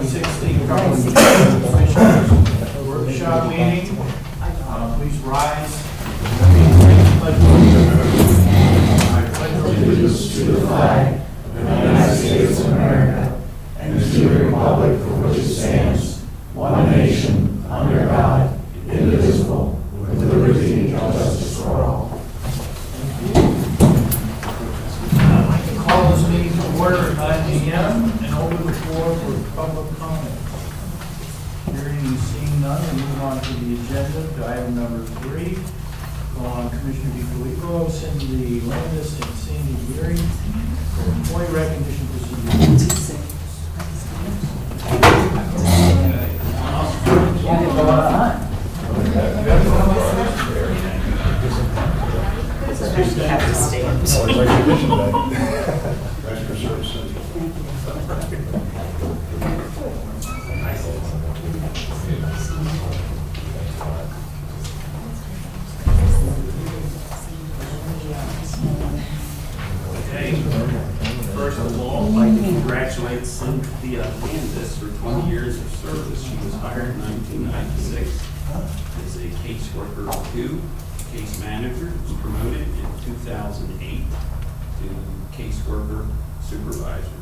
2016 Cumberland Commissioners Workshop Meeting. Please rise. I pledge allegiance to the flag of the United States of America and to the republic for which it stands, one nation, under God, indivisible, with liberty and justice for all. I'd like to call this meeting to order at 9 p.m. and open the floor for public comment. Hearing and seeing none, we move on to the agenda to item number 3. Call on Commissioner DiFilippo, Cindy Landis, and Sandy Geary for employee recognition procedures. You have to stand. Okay, first of all, I'd like to congratulate Cynthia Landis for 20 years of service. She was hired in 1996 as a caseworker 2, case manager, was promoted in 2008 to caseworker supervisor.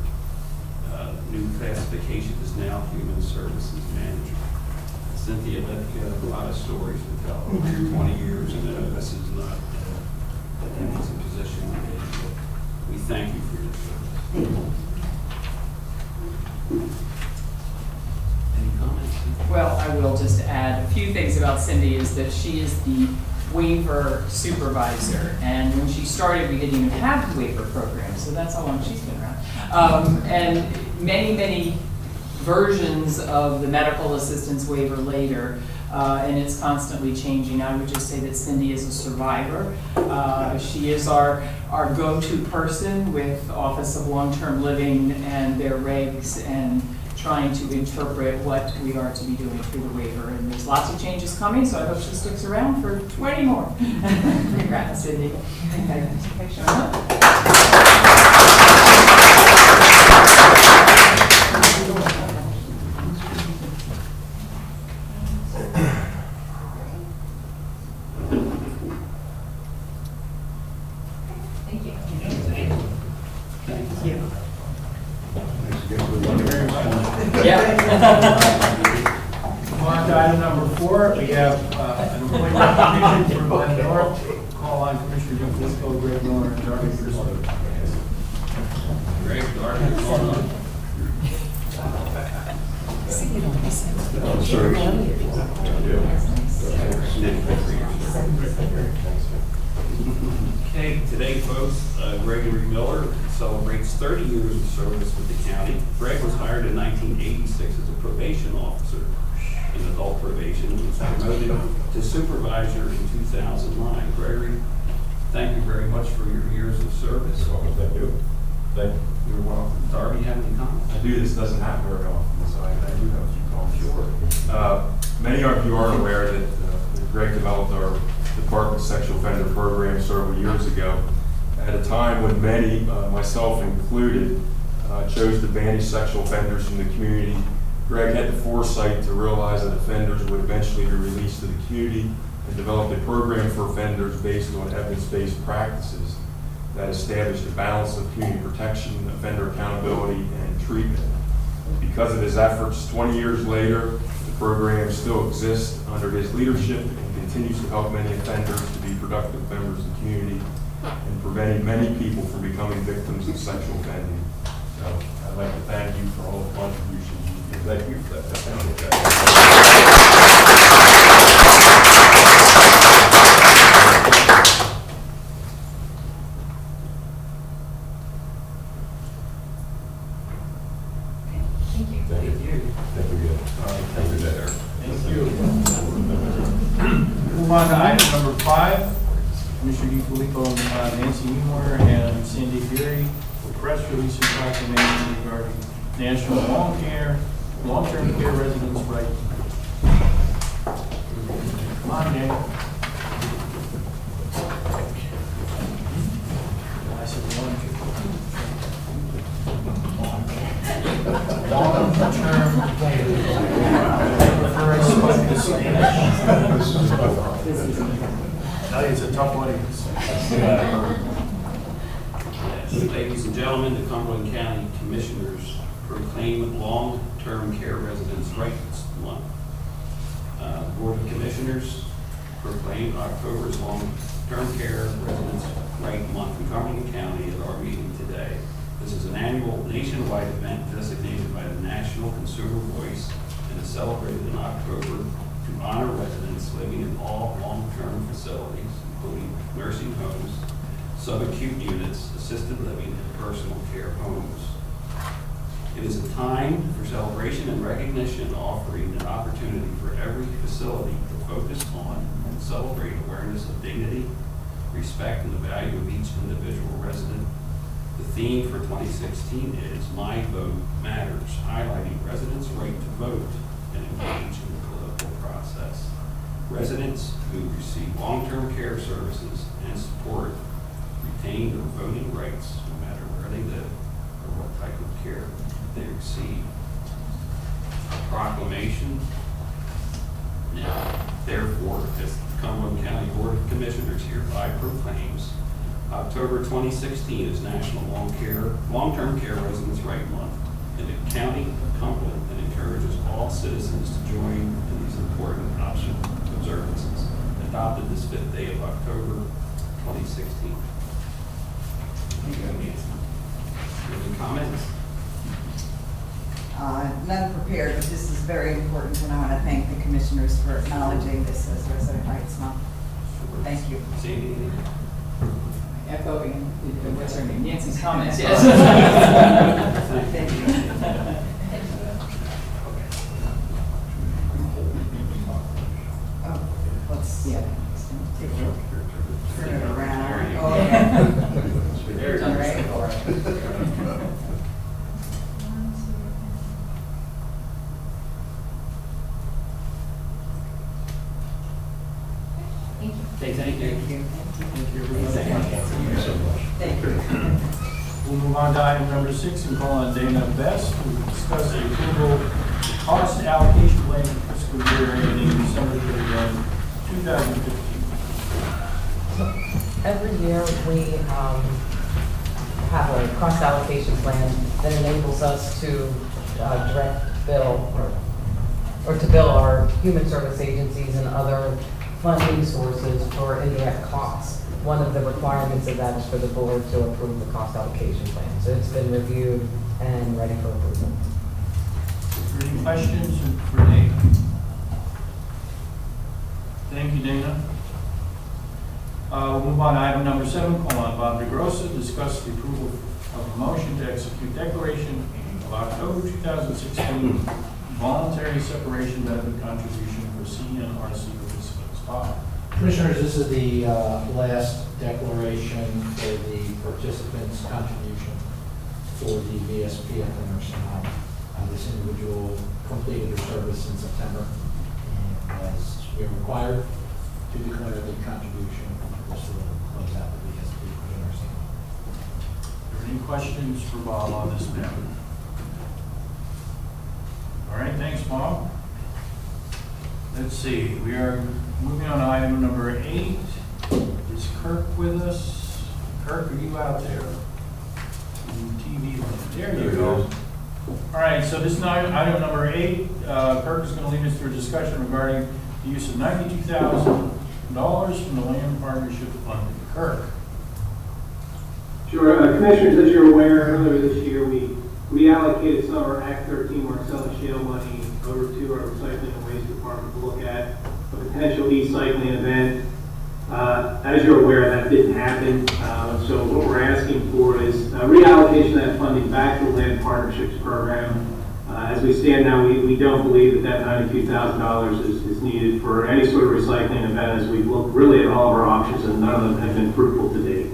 New classification is now human services manager. Cynthia, you have a lot of stories to tell over your 20 years, and this is not an easy position. We thank you for your service. Any comments? Well, I will just add a few things about Cindy is that she is the waiver supervisor. And when she started, we didn't even have the waiver program, so that's how long she's been around. And many versions of the medical assistance waiver later, and it's constantly changing. I would just say that Cindy is a survivor. She is our go-to person with Office of Long-Term Living and their regs and trying to interpret what we are to be doing through the waiver. And there's lots of changes coming, so I hope she sticks around for 20 more. Congrats, Cindy. Thanks for showing up. On to item number 4, we have an employee recognition for Glenn North. Call on Commissioner DiFilippo, Greg Miller, and Darby Griswold. Greg, Darby, going on? Okay, today, folks, Gregory Miller celebrates 30 years of service with the county. Greg was hired in 1986 as a probation officer in adult probation and was promoted to supervisor in 2009. Gregory, thank you very much for your years of service. Thank you. Thank you. You're welcome. Darby, have any comments? I do. This doesn't happen very often, so I do have a few comments. Sure. Many of you are aware that Greg developed our department's sexual offender program several years ago. At a time when many, myself included, chose to banish sexual offenders from the community, Greg had the foresight to realize that offenders would eventually be released to the community and developed a program for offenders based on evidence-based practices that established a balance of community protection, offender accountability, and treatment. Because of his efforts, 20 years later, the program still exists under his leadership and continues to help many offenders to be productive members of the community and preventing many people from becoming victims of sexual offending. So I'd like to thank you for all the contributions you give. Thank you for that. Move on to item number 5. Commissioner DiFilippo, Nancy Newmore, and Sandy Geary for press release and proclamation regarding National Long-Term Care Residents' Right. Come on, Dan. I said long-term It's a tough audience. Yes, ladies and gentlemen, the Cumberland County Commissioners proclaim Long-Term Care Residents' Rights Month. Board of Commissioners proclaimed October's Long-Term Care Residents' Right Month in Cumberland County at our meeting today. This is an annual nationwide event designated by the National Consumer Voice and is celebrated in October to honor residents living in all long-term facilities, including nursing homes, subacute units, assisted living, and personal care homes. It is a time for celebration and recognition, offering an opportunity for every facility to focus on and celebrate awareness of dignity, respect, and the value of each individual resident. The theme for 2016 is My Vote Matters, highlighting residents' right to vote and engage in the political process. Residents who receive long-term care services and support retain their voting rights no matter where they live or what type of care they receive. A proclamation. Now, therefore, as the Cumberland County Board of Commissioners hereby proclaims October 2016 is National Long-Term Care Residents' Right Month in the County of Cumberland, and encourages all citizens to join in these important optional observances adopted this 5th day of October 2016. Any comments? None prepared, but this is very important, and I want to thank the commissioners for acknowledging this as Resident Rights Month. Thank you. Sandy? Echoing, what's her name, Nancy's comments, yes. Thank you. Oh, let's Yeah. take a look. Turn it around. There Oh, you okay. There it All is. right. Okay, thank you. Thank you. Thank you, everybody. Thank you. We'll move on to item number 6 and call on Dana Best to discuss the approval of cost allocation plan for fiscal year ending December 31, 2015. Every year, we have a cost allocation plan that enables us to direct bill or to bill our human service agencies and other funding sources for indirect costs. One of the requirements of that is for the board to approve the cost allocation plan. So it's been reviewed and ready for approval. Are there any questions for Dana? Thank you, Dana. We'll move on to item number 7, call on Bob DeGrossa, discuss the approval of a motion to execute declaration of October 2016 voluntary separation benefit contribution for CNRC participants. Bob? Commissioners, this is the last declaration for the participants' contribution for the VSP at the nursing home. This individual completed their service in September, and as we are required to declare the contribution, this will close out the VSP for the nursing home. Are there any questions for Bob on this matter? All right, thanks, Bob. Let's see, we are moving on to item number 8. Is Kirk with us? Kirk, are you out there? On TV land. There you go. All right, so this is item number 8. Kirk is going to lead us through a discussion regarding the use of $92,000 from the Land Partnership Fund. Kirk. Sure. Commissioners, as you're aware, earlier this year we reallocated some of our Act 13 Marcellus Shale money over to our recycling and waste department to look at a potential e-cycling event. As you're aware, that didn't happen. So what we're asking for is reallocation of that funding back to the Land Partnerships Program. As we stand now, we don't believe that $92,000 is needed for any sort of recycling event, as we've looked really at all of our options and none of them have been fruitful to date.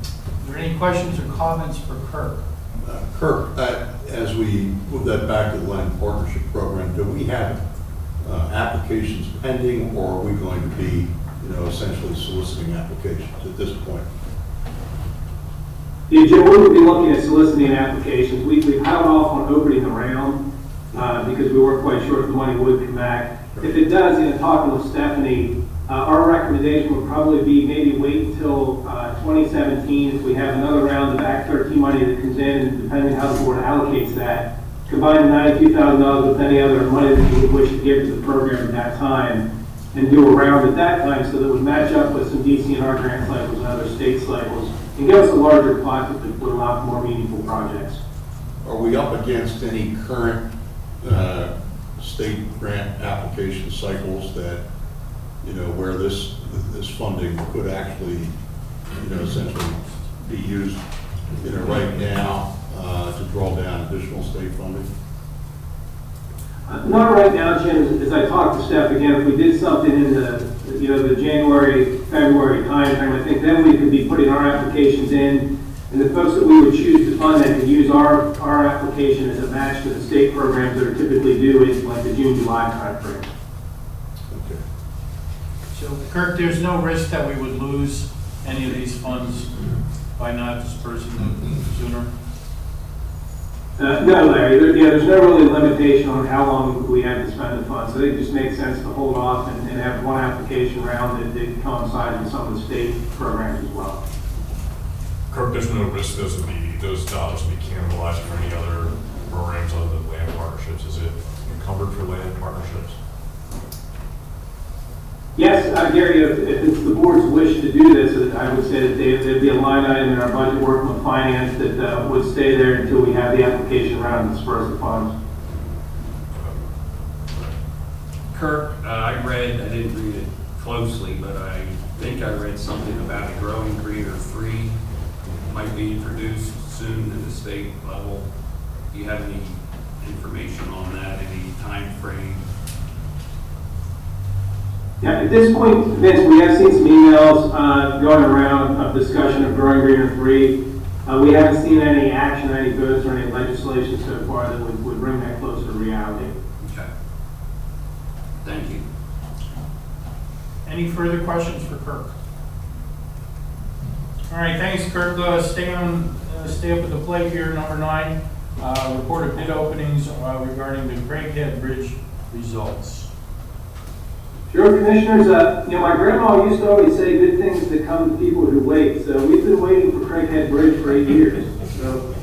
Are there any questions or comments for Kirk? Kirk, as we move that back to the Land Partnership Program, do we have applications pending, or are we going to be, essentially soliciting applications at this point? Yeah, Joe, we would be looking at soliciting applications. We've held off on opening the round because we weren't quite sure if the money would come back. If it does, talking with Stephanie, our recommendation would probably be maybe wait until 2017 if we have another round of Act 13 money that comes in, depending on how the board allocates that. Combine the $92,000 with any other money that you would wish to give to the program at that time, and do a round at that time so that it would match up with some DCNR grant cycles and other state cycles, and give us a larger pot that would allow for more meaningful projects. Are we up against any current state grant application cycles that, where this funding could actually, essentially be used, right now to draw down additional state funding? Not right now, Jim. As I talked to Steph again, if we did something in the January, February timeframe, I think then we could be putting our applications in, and the folks that we would choose to fund that could use our application as a match to the state programs that are typically due in like the June, July timeframe. Okay. So Kirk, there's no risk that we would lose any of these funds by not dispersing them sooner? No, Larry. There's no really limitation on how long we have to spend the funds. So it just makes sense to hold off and have one application round that coincides with some of the state programs as well. Kirk, there's no risk those dollars will be cannibalized for any other programs other than land partnerships. Is it encumbered for land partnerships? Yes, Gary, if it's the board's wish to do this, I would say that there'd be a line item in our budget working with finance that would stay there until we have the application round and disperse the funds. Kirk, I didn't read it closely, but I think I read something about a growing greener 3 might be introduced soon at the state level. Do you have any information on that, any time frame? Yeah, at this point, Vince, we have seen some emails going around of discussion of Growing Greener 3. We haven't seen any action, any votes, or any legislation so far that would bring that closer to reality. Okay. Thank you. Any further questions for Kirk? All right, thanks, Kirk. Stay up at the plate here. Number 9, reported bid openings regarding the Craighead Bridge results. Sure, Commissioners. My grandma used to always say good things that come to people who wait. So we've been waiting for Craighead Bridge for 8 years. So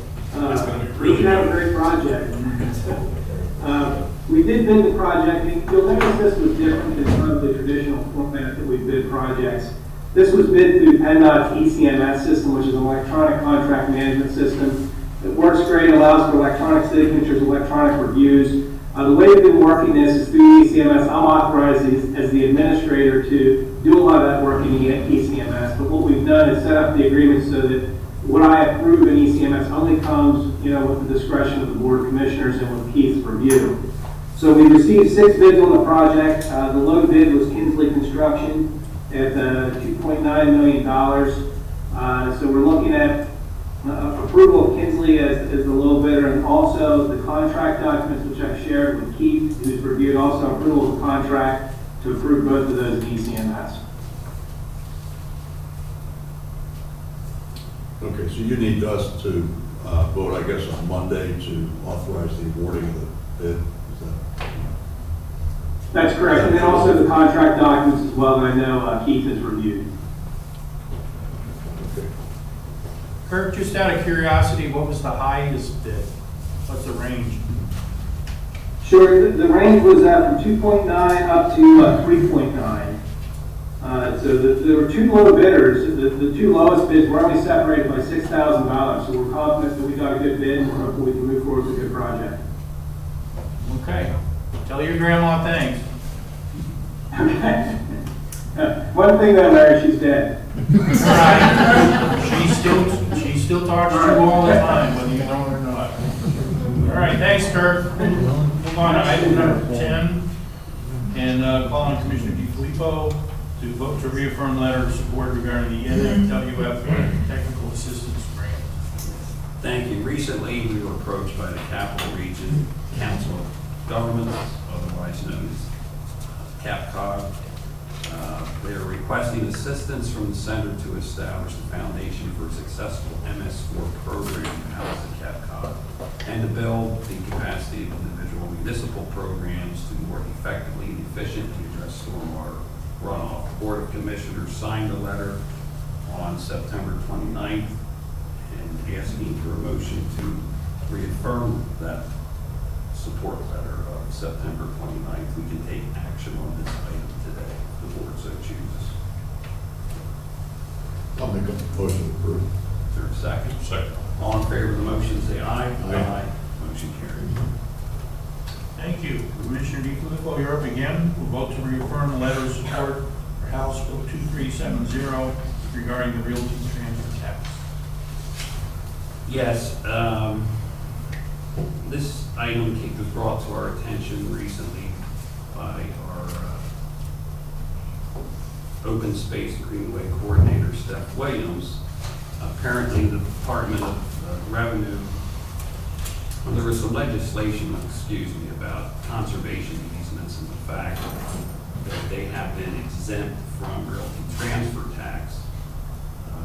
we should have a great project. We did bid the project. You'll notice this was different than some of the traditional format that we bid projects. This was bid through PennDOT's ECMS system, which is an electronic contract management system. It works great, allows for electronic signatures, electronic reviews. The way we've been working this is through ECMS. I'm authorized as the administrator to do a lot of that work in ECMS, but what we've done is set up the agreement so that what I approve in ECMS only comes, with the discretion of the Board of Commissioners and with Keith's review. So we received 6 bids on the project. The low bid was Kinsley Construction at $2.9 million. So we're looking at approval of Kinsley as the low bidder, and also the contract documents which I've shared with Keith, who's reviewed, also approval of the contract to approve both of those in ECMS. Okay, so you need us to vote, I guess, on Monday to authorize the awarding of the bid? Is that? That's correct, and then also the contract documents as well that I know Keith has reviewed. Okay. Kirk, just out of curiosity, what was the highest bid? What's the range? Sure, the range was from 2.9 up to 3.9. So there were 2 low bidders. The 2 lowest bids were only separated by $6,000. So we're confident that we got a good bid, and we're hoping we can move forward with a good project. Okay. Tell your grandma thanks. Okay. One thing though, Larry, she's dead. She still talks to you all the time, whether you know it or not. All right, thanks, Kirk. Move on to item number 10, and call on Commissioner DeFilippo to vote to reaffirm letter of support regarding the NWF Technical Assistance Grant. Thank you. Recently, we were approached by the Capital Region Council of Governments, otherwise known as CAPCOG, They're requesting assistance from the center to establish the foundation for a successful MS4 program housed at Cape Cod and to build the capacity of individual municipal programs to more effectively and efficiently address stormwater runoff. The Board of Commissioners signed a letter on September 29th and asking for a motion to reaffirm that support letter of September 29th. We can take action on this item today, if the board so chooses. I'll make a motion to approve. Is there a second? Second. All in favor of the motion, say aye. Aye. Motion carries. Thank you. Commissioner DeFilippo, you're up again. We'll vote to reaffirm the letter of support for House Bill 2370 regarding the realty transfer tax. Yes, this item was brought to our attention recently by our Open Space Greenway Coordinator, Steph Williams. Apparently, the Department of Revenue, well, there was some legislation, about conservation easements and the fact that they have been exempt from realty transfer tax.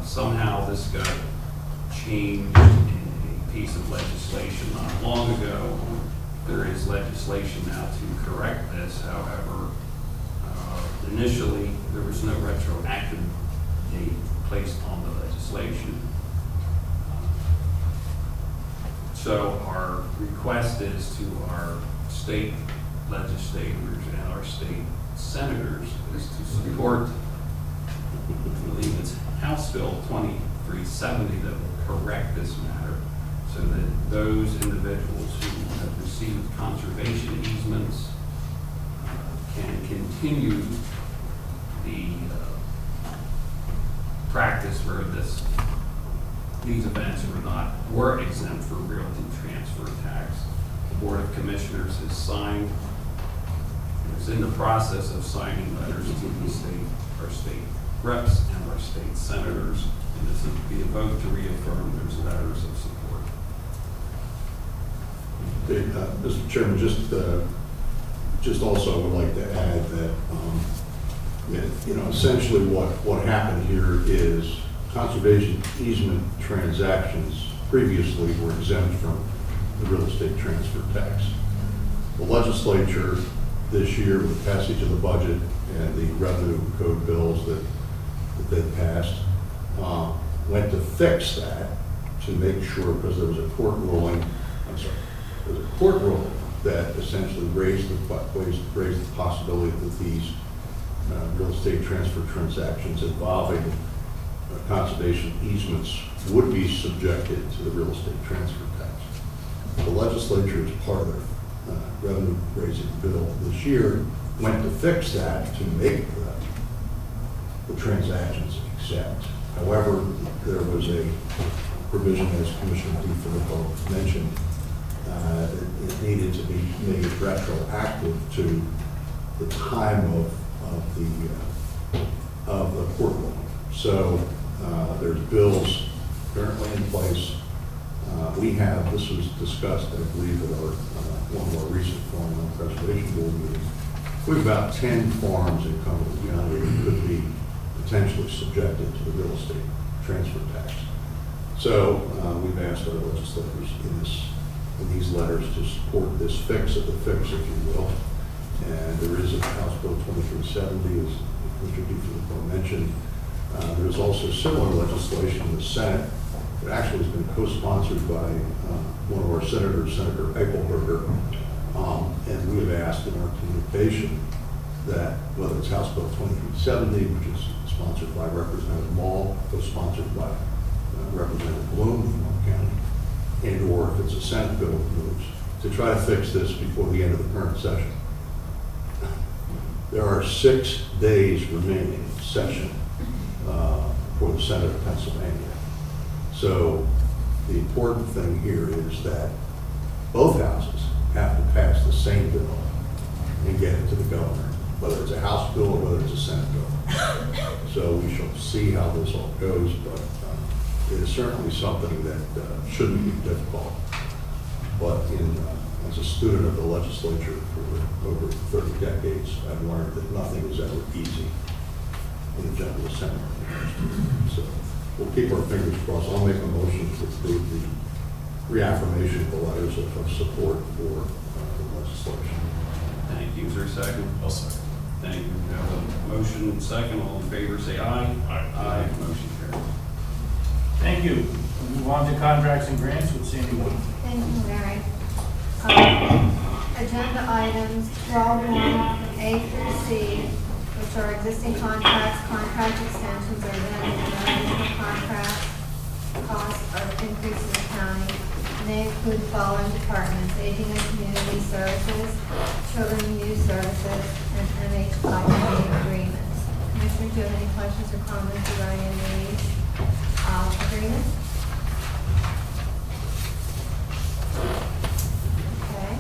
Somehow this got changed in a piece of legislation not long ago. There is legislation now to correct this. However, initially there was no retroactive date placed on the legislation. So our request is to our state legislators and our state senators is to support, I believe it's House Bill 2370 that will correct this matter so that those individuals who have received conservation easements can continue the practice where these events were exempt from realty transfer tax. The Board of Commissioners has signed, is in the process of signing letters to the state, our state reps and our state senators, and this would be a vote to reaffirm those letters of support. Mr. Chairman, just also would like to add that, essentially what happened here is conservation easement transactions previously were exempt from the real estate transfer tax. The legislature this year, with the passage of the budget and the revenue code bills that they passed, went to fix that to make sure, because there was a court ruling, that essentially raised the possibility that these real estate transfer transactions involving conservation easements would be subjected to the real estate transfer tax. The legislature, as part of their revenue raising bill this year, went to fix that to make the transactions exempt. However, there was a provision, as Commissioner DeFilippo mentioned, it needed to be made retroactive to the time of the court ruling. So there's bills currently in place. This was discussed, I believe, at one of our recent farmland preservation board meetings. We have about 10 farms in Cumberland County that could be potentially subjected to the real estate transfer tax. So we've asked our legislators in these letters to support this fix of the fix, if you will. And there is a House Bill 2370, as Mr. DeFilippo mentioned. There's also similar legislation in the Senate that actually has been co-sponsored by one of our senators, Senator Eichelberger. And we have asked in our communication that whether it's House Bill 2370, which is sponsored by Representative Maul, co-sponsored by Representative Bloom from Monk County, and or if it's a Senate bill moves, to try to fix this before the end of the current session. There are 6 days remaining in session for the Senate of Pennsylvania. So the important thing here is that both houses have to pass the same bill and get it to the governor, whether it's a House bill or whether it's a Senate bill. So we shall see how this all goes, but it is certainly something that shouldn't be difficult. But as a student of the legislature for over 30 decades, I've learned that nothing is ever easy. in the General Assembly. So we'll keep our fingers crossed. I'll make a motion to approve the reaffirmation of the letters of support for the legislation. Thank you. Is there a second? I'll second. Thank you. We have a motion second. All in favor, say aye. Aye. Aye. Motion carries. Thank you. We'll move on to contracts and grants with Sandy Wood. Thank you, Mary. Agenda items 12.1 A through C, which are existing contracts, contract extensions, or then additional contracts, costs or increases in the county. And they include the following departments: Aging and Community Services, Children and Youth Services, and MHIP agreements. Commissioner, do you have any questions or comments regarding any of these agreements? Okay,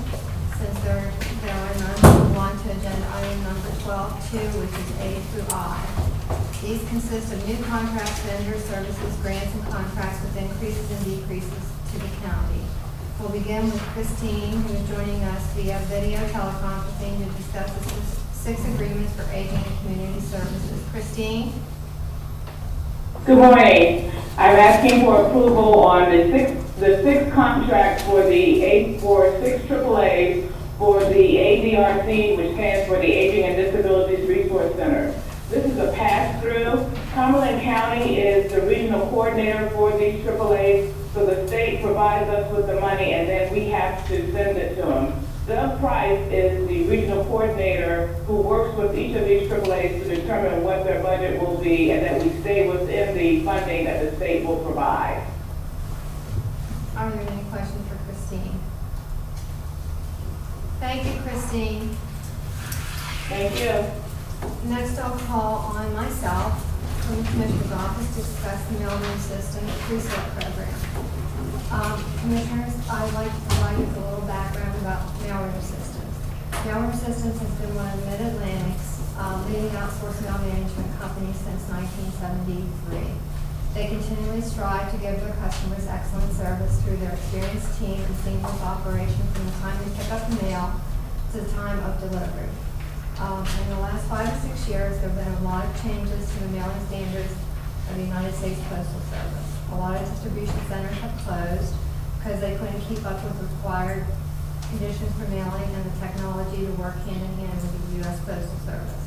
since there are none, we'll move on to agenda item number 12.2, which is A through I. These consist of new contracts, vendor services, grants, and contracts with increases and decreases to the county. We'll begin with Christine, who is joining us via video teleconferencing to discuss the 6 agreements for aging and community services. Christine? Good morning. I'm asking for approval on the six contracts for the 6 AAAs for the ADRC, which stands for the Aging and Disabilities Resource Center. This is a pass-through. Cumberland County is the regional coordinator for these AAAs, so the state provides us with the money and then we have to send it to them. Doug Price is the regional coordinator who works with each of these AAAs to determine what their budget will be and that we stay within the funding that the state will provide. Are there any questions for Christine? Thank you, Christine. Thank you. Next, I'll call on myself from the Commissioner's Office to discuss the mailroom system presort program. Commissioners, I'd like to provide you with a little background about mailroom systems. Mailroom Systems has been one of Mid-Atlantic's leading outsourced mail management companies since 1973. They continually strive to give their customers excellent service through their experienced team and seamless operation from the time they pick up the mail to the time of delivery. In the last 5 to 6 years, there have been a lot of changes to the mailing standards of the United States Postal Service. A lot of distribution centers have closed because they couldn't keep up with required conditions for mailing and the technology to work hand in hand with the U.S. Postal Service.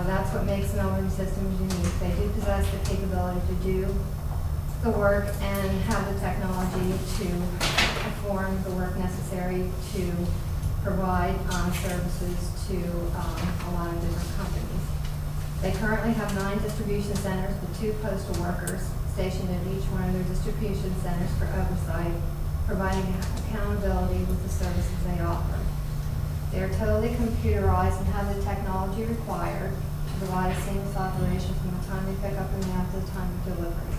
That's what makes mailroom systems unique. They do possess the capability to do the work and have the technology to perform the work necessary to provide services to a lot of different companies. They currently have 9 distribution centers with 2 postal workers stationed at each one of their distribution centers for oversight, providing accountability with the services they offer. They are totally computerized and have the technology required to provide a seamless operation from the time they pick up the mail to the time of delivery.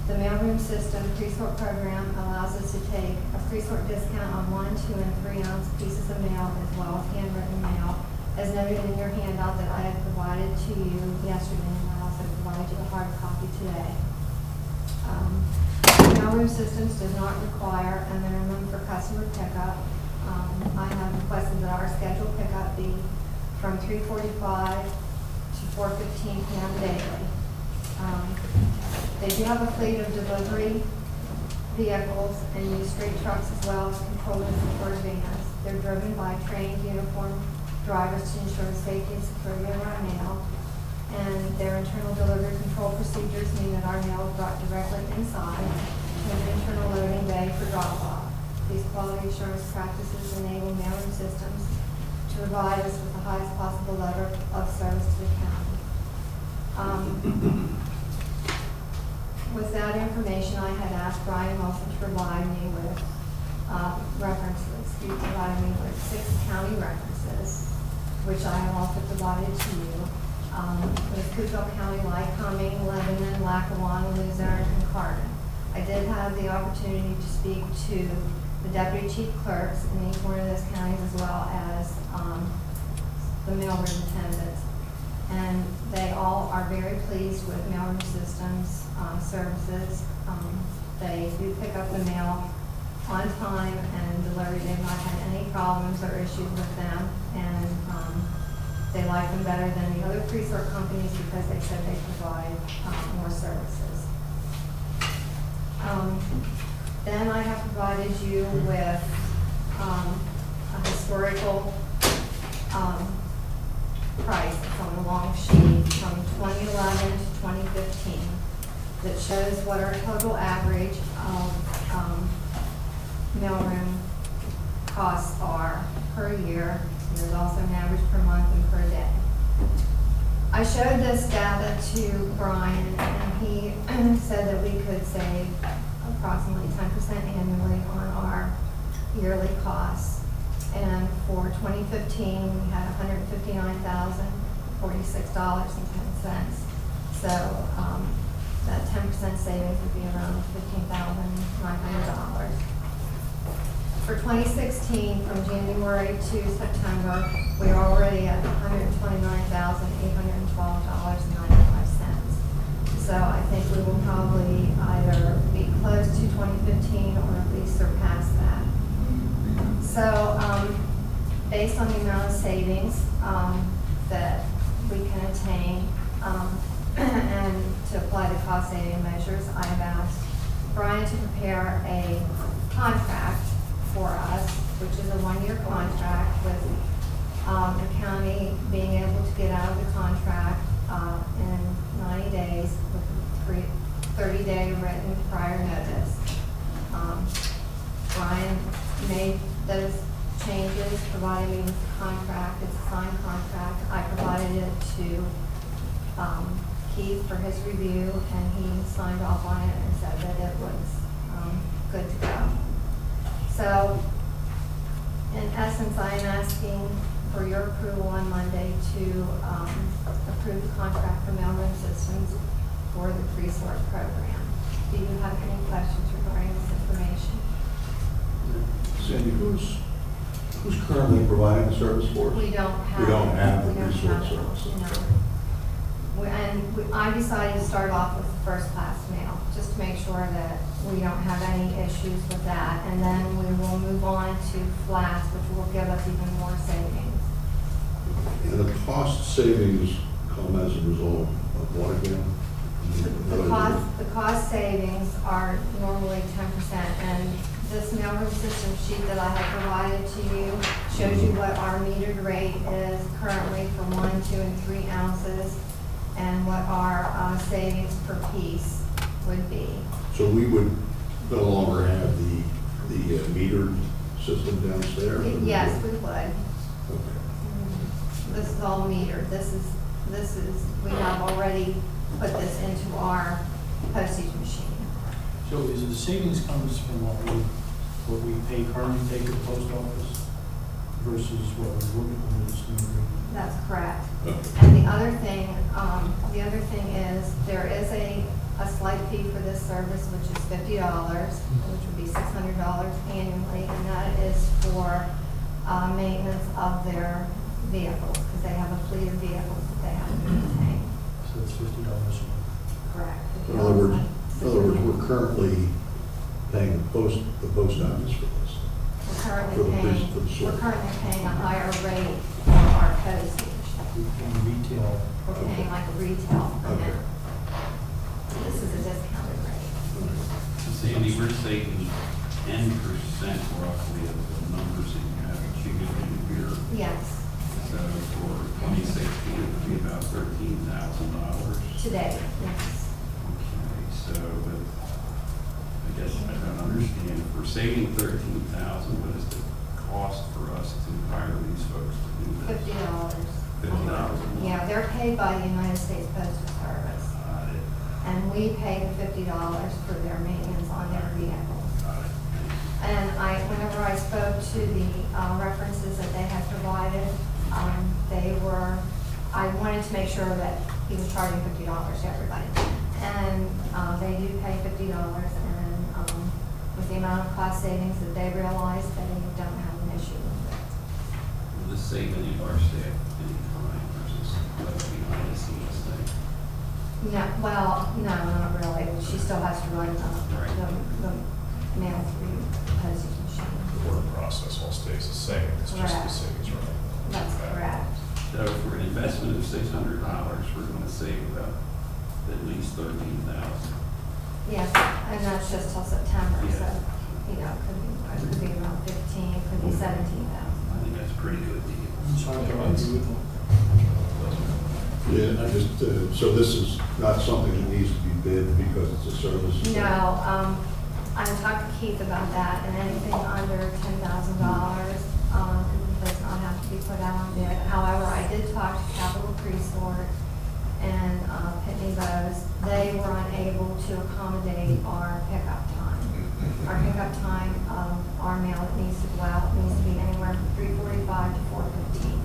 The mailroom system pre-sort program allows us to take a pre-sort discount on 1, 2, and 3 ounce pieces of mail as well as handwritten mail, as noted in your handout that I had provided to you yesterday, and I also provided you a hard copy today. Mailroom systems does not require a minimum for customer pickup. I have requested that our scheduled pickup be from 3:45 to 4:15 p.m. daily. They do have a fleet of delivery vehicles and use straight trucks as well as controlled and secured vans. They're driven by trained, uniformed drivers to ensure the safety and security of our mail. And their internal delivery control procedures mean that our mail is brought directly inside to an internal loading bay for drop-off. These quality assurance practices enable mailing systems to provide us with the highest possible level of service to the county. With that information, I had asked Brian Wilson to provide me with references. He provided me with 6 county references, which I have also provided to you. With Cookville County, Lycoming, Lebanon, Lackawanna, Luzerne, and Cardin. I did have the opportunity to speak to the deputy chief clerks in each one of those counties, as well as the mailroom attendants. And they all are very pleased with mailroom systems services. They do pick up the mail on time and delivery. They've not had any problems or issues with them. And They like them better than the other pre-sort companies because they said they provide more services. Then I have provided you with a historical price from the long sheet from 2011 to 2015 that shows what our total average of mailroom costs are per year. And there's also an average per month and per day. I showed this data to Brian, and he said that we could save approximately 10% annually on our yearly costs. And for 2015, we had $159,046.10. So that 10% savings would be around $15,900. For 2016, from January to September, we are already at $129,812.95. So I think we will probably either be close to 2015 or at least surpass that. So based on the amount of savings that we can attain and to apply the cost saving measures, I have asked Brian to prepare a contract for us, which is a one-year contract with the county being able to get out of the contract in 90 days with a 30-day written prior notice. Brian made those changes, provided me with the contract. It's a signed contract. I provided it to Keith for his review, and he signed off on it and said that it was good to go. So, in essence, I am asking for your approval on Monday to approve the contract for mailroom systems for the pre-sort program. Do you have any questions regarding this information? Sandy, who's currently providing the service for us? We don't have. We don't have the we don't pre-sort have- service. no. I decided to start off with the first class mail, just to make sure that we don't have any issues with that. And then we will move on to flats, which will give us even more savings. And the cost savings come as a result of what again? The cost savings are normally 10%, and this mailroom system sheet that I have provided to you shows you what our metered rate is currently for 1, 2, and 3 ounces, and what our savings per piece would be. So we would no longer have the metered system downstairs? Yes, we would. Okay. This is all metered. This is, we have already put this into our postage machine. So is it the savings comes from what we pay currently take to the post office versus what we're looking for this new agreement? That's correct. Okay. And the other thing is there is a slight fee for this service, which is $50, which would be $600 annually, and that is for maintenance of their vehicles, because they have a fleet of vehicles that they have to maintain. So it's $50. Correct. In other words, we're currently paying the post office for this. We're for currently the paying sort. a higher rate for our postage. We're paying retail. We're paying like a retail Okay. amount. This is a discounted rate. Sandy, we're saving 10% roughly of the numbers that you have accumulated here. Yes, So for 2016, it would be about $13,000. today, yes. Okay, so, but I guess I don't understand. If we're saving $13,000, what is the cost for us to hire these folks to do this? $50. $50. Yeah, they're paid by the United States Postal Service, Got it. and we pay the $50 for their maintenance on their vehicles. Got it. And whenever I spoke to the references that they had provided, I wanted to make sure that he was charging $50 to everybody. And they do pay $50, and with the amount of cost savings that they realize, they don't have an issue with it. Will this save any of our staff any time versus what's behind the scenes thing? No, well, no, not really. She still has to run the mail through the postage machine. The work process all stays the same, it's just the Correct. savings, right? That's correct. So So for an investment of $600, we're going to save about at least $13,000. Yes, and that's just till September, so, Yeah. you know, it could be around 15, could be 17,000. I think that's a pretty good deal. Yeah, I just, so this is not something that needs to be bid because it's a service? No, I talked to Keith about that, and anything under $10,000 does not have to be put out on bid. However, I did talk to Capital Presort and Pitney Bowes. They were unable to accommodate our pickup time. Our pickup time of our mail that needs to go out needs to be anywhere from 3:45 to 4:15.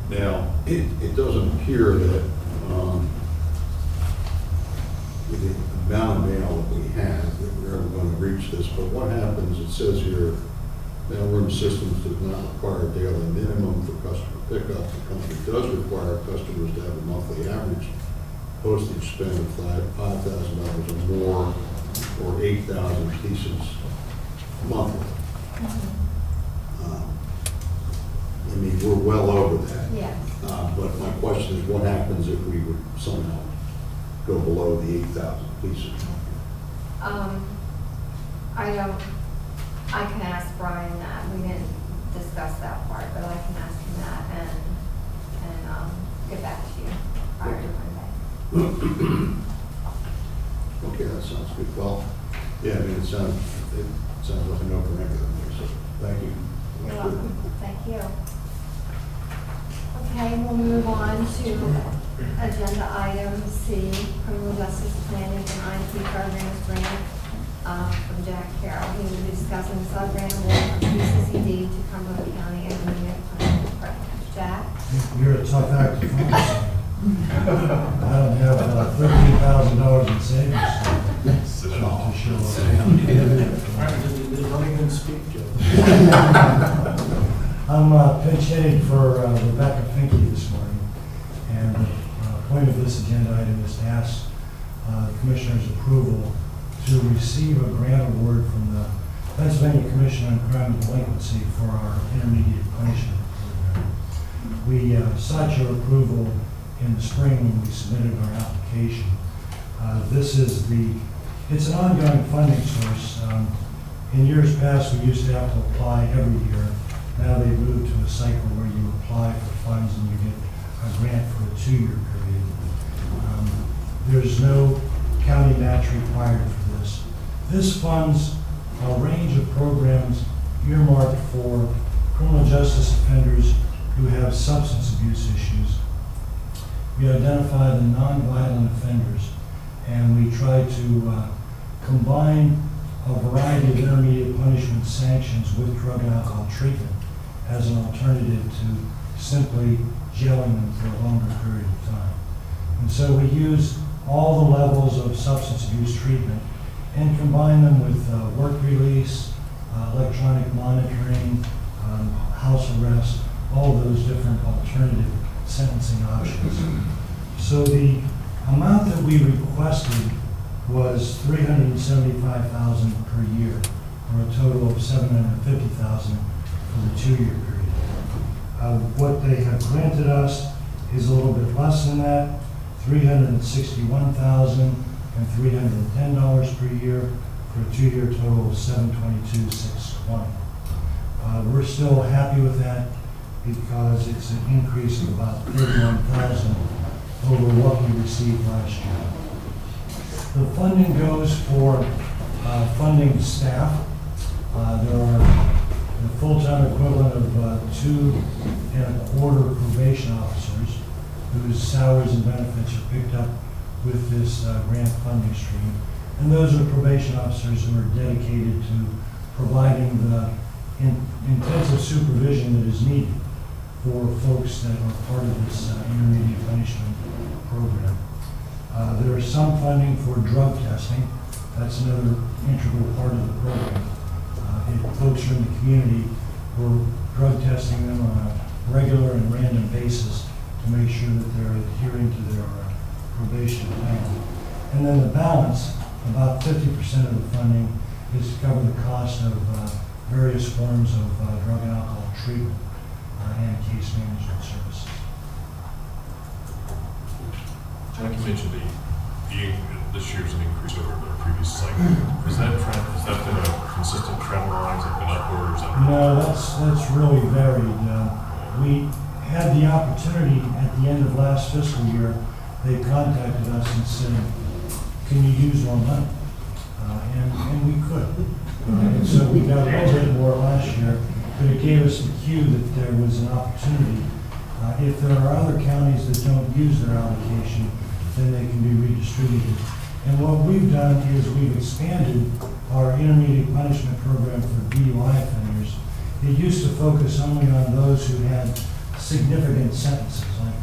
Now, it doesn't appear that with the amount of mail that we have, that we're ever going to reach this, but what happens, it says here, mailroom systems do not require daily minimum for customer pickup. The company does require customers to have a monthly average postage spend of $5,000 or more, or 8,000 pieces monthly. I mean, we're well over that. Yes. But my question is, what happens if we would somehow go below the 8,000 pieces? I can ask Brian that. We didn't discuss that part, but I can ask him that and get back to you prior to Monday. Okay, that sounds good. Well, yeah, I mean, it sounds like a no-brainer to me, so thank you. You're That's good. welcome. Thank you. Okay, we'll move on to agenda item C, criminal justice planning and IT programs grant from Jack Carroll. He will be discussing the sub-grant award from PCCD to Cumberland County Intermediate Planning Program. Jack? You're a tough act to find. I don't have $13,000 in savings to show Don't even speak, Joe. I'm pinch hitting for Rebecca Finke this morning, and the point of this agenda item is to ask the Commissioner's approval to receive a grant award from the Pennsylvania Commission on Crime and Delinquency for our intermediate punishment program. We sought your approval in the spring when we submitted our application. It's an ongoing funding source. In years past, we used to have to apply every year. Now they've moved to a cycle where you apply for funds and you get a grant for a 2-year period. There's no county match required for this. This funds a range of programs earmarked for criminal justice offenders who have substance abuse issues. We identify the non-violent offenders, and we try to combine a variety of intermediate punishment sanctions with drug and alcohol treatment as an alternative to simply jailing them for a longer period of time. And so we use all the levels of substance abuse treatment and combine them with work release, electronic monitoring, house arrest, all those different alternative sentencing options. So the amount that we requested was $375,000 per year, or a total of $750,000 for the 2-year period. What they have granted us is a little bit less than that, $361,000 and $310 per year for a 2-year total of $722,620. We're still happy with that because it's an increase of about $31,000 over what we received last year. The funding goes for funding staff. There are the full-time equivalent of 2 1/4 probation officers whose salaries and benefits are picked up with this grant funding stream. And those are probation officers who are dedicated to providing the intensive supervision that is needed for folks that are part of this intermediate punishment program. There is some funding for drug testing. That's another integral part of the program. If folks are in the community, we're drug testing them on a regular and random basis to make sure that they're adhering to their probation plan. And then the balance, about 50% of the funding, is to cover the cost of various forms of drug and alcohol treatment. and case management services. Jack, you mentioned this year's an increase over the previous cycle. Has that been a consistent trend line? Has it been upward or is that? No, that's really varied. We had the opportunity at the end of last fiscal year, they contacted us and said, can you use more money? And we could. And so we got a little bit more last year, but it gave us the cue that there was an opportunity. If there are other counties that don't use their allocation, then they can be redistributed. And what we've done is we've expanded our intermediate punishment program for DUI offenders. It used to focus only on those who had significant sentences, like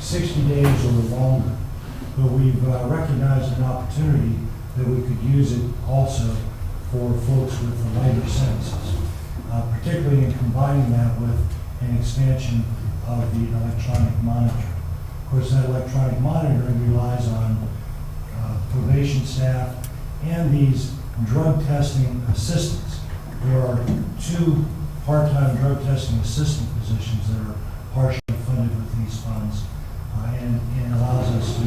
60 days or longer. But we've recognized an opportunity that we could use it also for folks with the lighter sentences, particularly in combining that with an expansion of the electronic monitoring. Of course, that electronic monitoring relies on probation staff and these drug testing assistants. There are 2 part-time drug testing assistant positions that are partially funded with these funds, and allows us to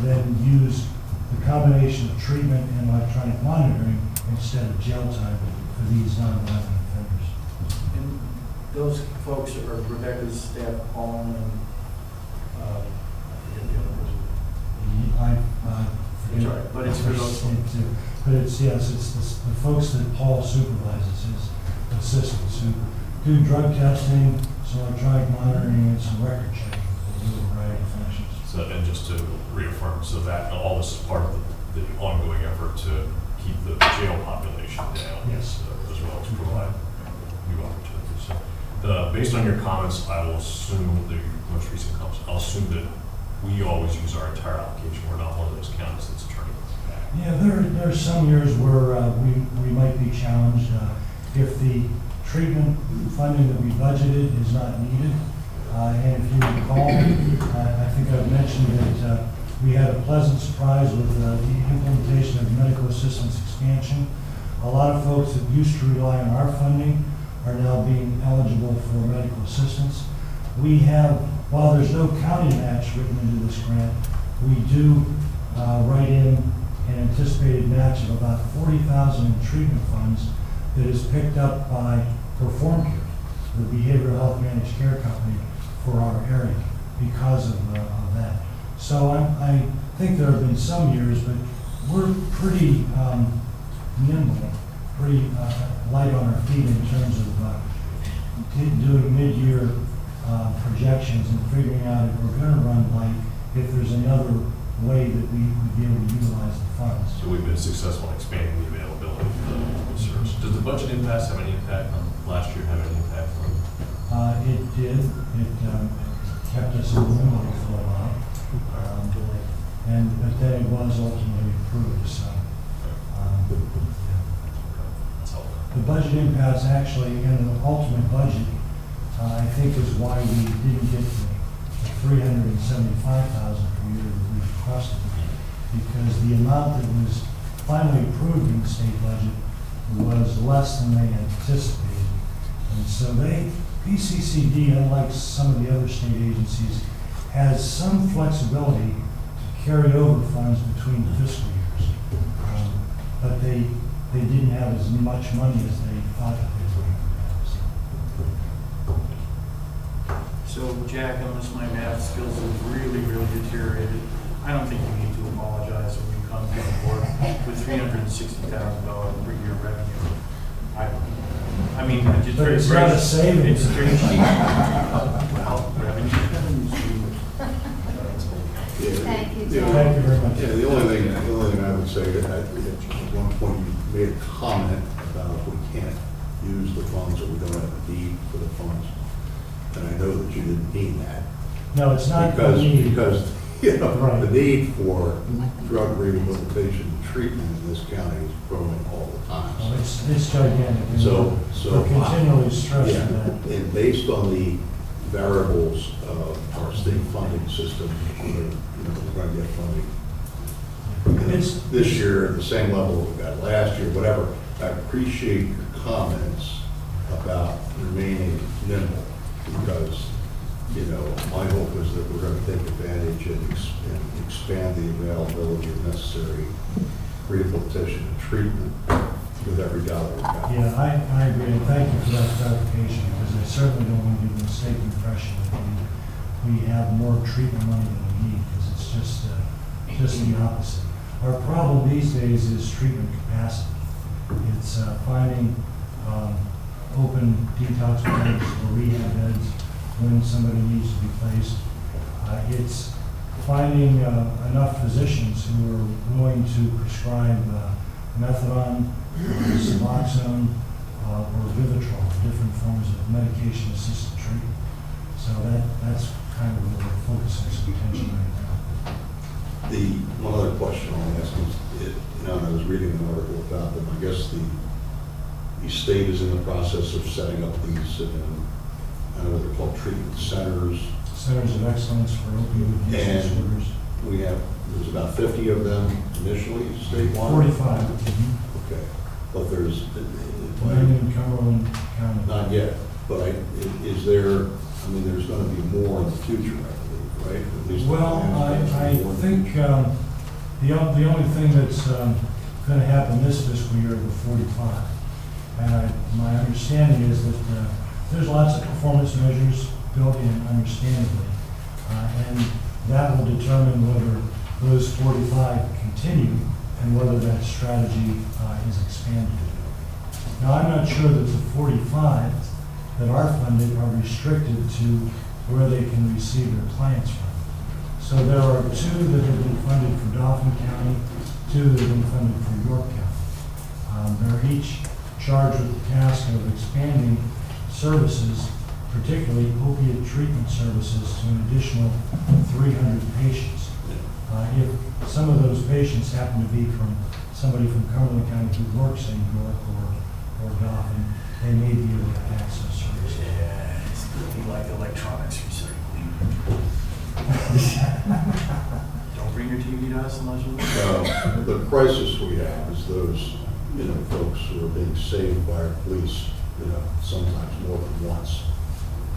then use the combination of treatment and electronic monitoring instead of jail time for these non-violent offenders. And those folks are Rebecca's staff, Paul, and I forget the other person. Forget. Sorry, but it's for those. But it's the folks that Paul supervises, his assistants, who do drug testing, some electronic monitoring, and some record checking for a variety of functions. So, and just to reaffirm, so that all this is part of the ongoing effort to keep the jail population down. Yes. As well as provide new opportunities. So, based on your comments, I will assume the most recent comments, I'll assume that we always use our entire allocation. We're not one of those counties that's turning back. Yeah, there are some years where we might be challenged if the treatment funding that we budgeted is not needed. And if you recall, I think I've mentioned that we had a pleasant surprise with the implementation of medical assistance expansion. A lot of folks that used to rely on our funding are now being eligible for medical assistance. We have, while there's no county match written into this grant, we do write in an anticipated match of about $40,000 in treatment funds that is picked up by Perform Care, the behavioral health managed care company for our area, because of that. So I think there have been some years, but we're pretty nimble, pretty light on our feet in terms of doing mid-year projections and figuring out if we're going to run light, if there's another way that we would be able to utilize the funds. So we've been successful in expanding the availability of the service. Does the budget impasse have any impact on last year? Have any impact on? It did. It kept us in limbo for a while, but then it was ultimately approved. So That's helpful. the budget impasse actually, and the ultimate budget, I think is why we didn't get the $375,000 per year that we requested, because the amount that was finally approved in the state budget was less than they anticipated. And so PCCD, unlike some of the other state agencies, has some flexibility to carry over funds between fiscal years. But they didn't have as much money as they thought that they were going to have. So Jack, unless my math skills have really, really deteriorated, I don't think you need to apologize when you come to the board with $360,000 per year revenue. I mean, just But very it's not a savings. It's very cheap. Well, revenue. Thank you, Yeah, John. Thank you very much. Yeah, the only thing I would say, at one point you made a comment about we can't use the funds or we don't have a need for the funds. And I know that you didn't mean that. No, it's not. Because, Right. the need for drug rehabilitation and treatment in this county is growing all the time. Oh, it's gigantic. And So we're continually stressing Yeah, that. and based on the variables of our state funding system, we're going to get funding this year at the same level we got last year, whatever. I appreciate your comments about remaining nimble, because, you know, my hope is that we're going to take advantage and expand the availability of necessary rehabilitation and treatment with every dollar we got. Yeah, I agree, and thank you for that clarification, because I certainly don't want to give the mistaken impression that we have more treatment money than we need, because it's just the opposite. Our problem these days is treatment capacity. It's finding open detox beds or rehab beds when somebody needs to be placed. It's finding enough physicians who are willing to prescribe methadone, Suboxone, or Vivitrol, different forms of medication-assisted treatment. So that's kind of where we're focusing some attention right now. One other question I'll ask is, I was reading an article about them. I guess the state is in the process of setting up these, I don't know what they're called, treatment centers. Centers of Excellence for Opioid Use Disorders. There's about 50 of them initially statewide. 45. Okay, but there's. None in Cumberland County. Not yet, but is there, there's going to be more in the future, I believe, right? At least Well, I think the only thing that's going to happen this fiscal year are the 45. And my understanding is that there's lots of performance measures built in, understandably, and that will determine whether those 45 continue and whether that strategy is expanded. Now, I'm not sure that the 45 that are funded are restricted to where they can receive their clients from. So there are 2 that have been funded for Dauphin County, 2 that have been funded for York County. They're each charged with the task of expanding services, particularly opiate treatment services, to an additional 300 patients. If some of those patients happen to be from somebody from Cumberland County who works in York or Dauphin, they may be able to access services. Yeah, it's going to be like electronics recycling. Don't bring your TV to us unless you The crisis we have is those, folks who are being saved by our police, sometimes more than once,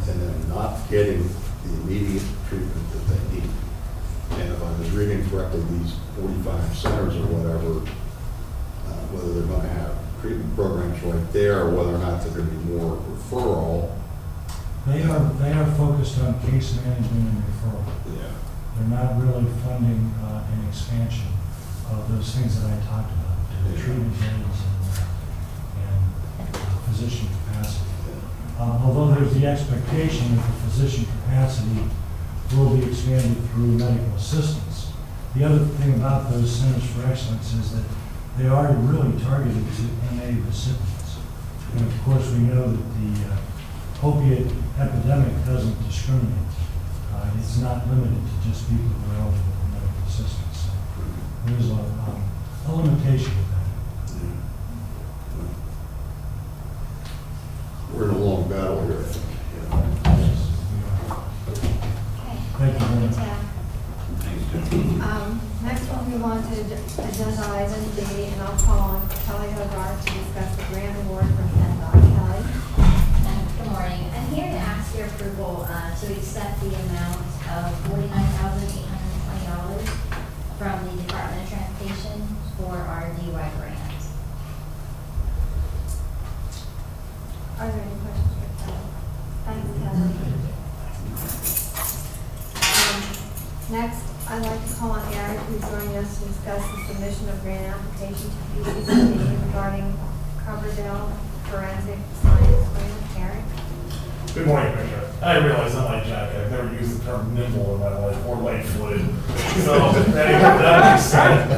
and then not getting the immediate treatment that they need. And if I was reading correctly, these 45 centers or whatever, whether they're going to have treatment programs right there, or whether or not they're going to be more referral. They are focused on case management and referral. Yeah. They're not really funding an expansion of those things that I talked about, the treatment beds and physician capacity. Although there's the expectation that the physician capacity will be expanded through medical assistance. The other thing about those centers for excellence is that they are really targeted to MA recipients. And of course, we know that the opiate epidemic doesn't discriminate. It's not limited to just people who are eligible for medical assistance. So there is a limitation with that. We're in a long battle here, I think. Yes, we are. Thank you very much. Next we'll move on to agenda item D, and I'll call on Kelly Hogarth to discuss the grant award from PennDOT. Kelly? Good morning. I'm here to ask your approval to accept the amount of $49,820 from the Department of Transportation for our DUI grant. Are there any questions for Kelly? Thanks, Kelly. Next, I'd like to call on Eric, who's joining us to discuss the submission of grant application to PCCD regarding Coverdale Forensic Science Grant. Eric? Good morning, Commissioner. I realize I'm like Jack. I've never used the term nimble in my life or light-footed. So anyway, that being said,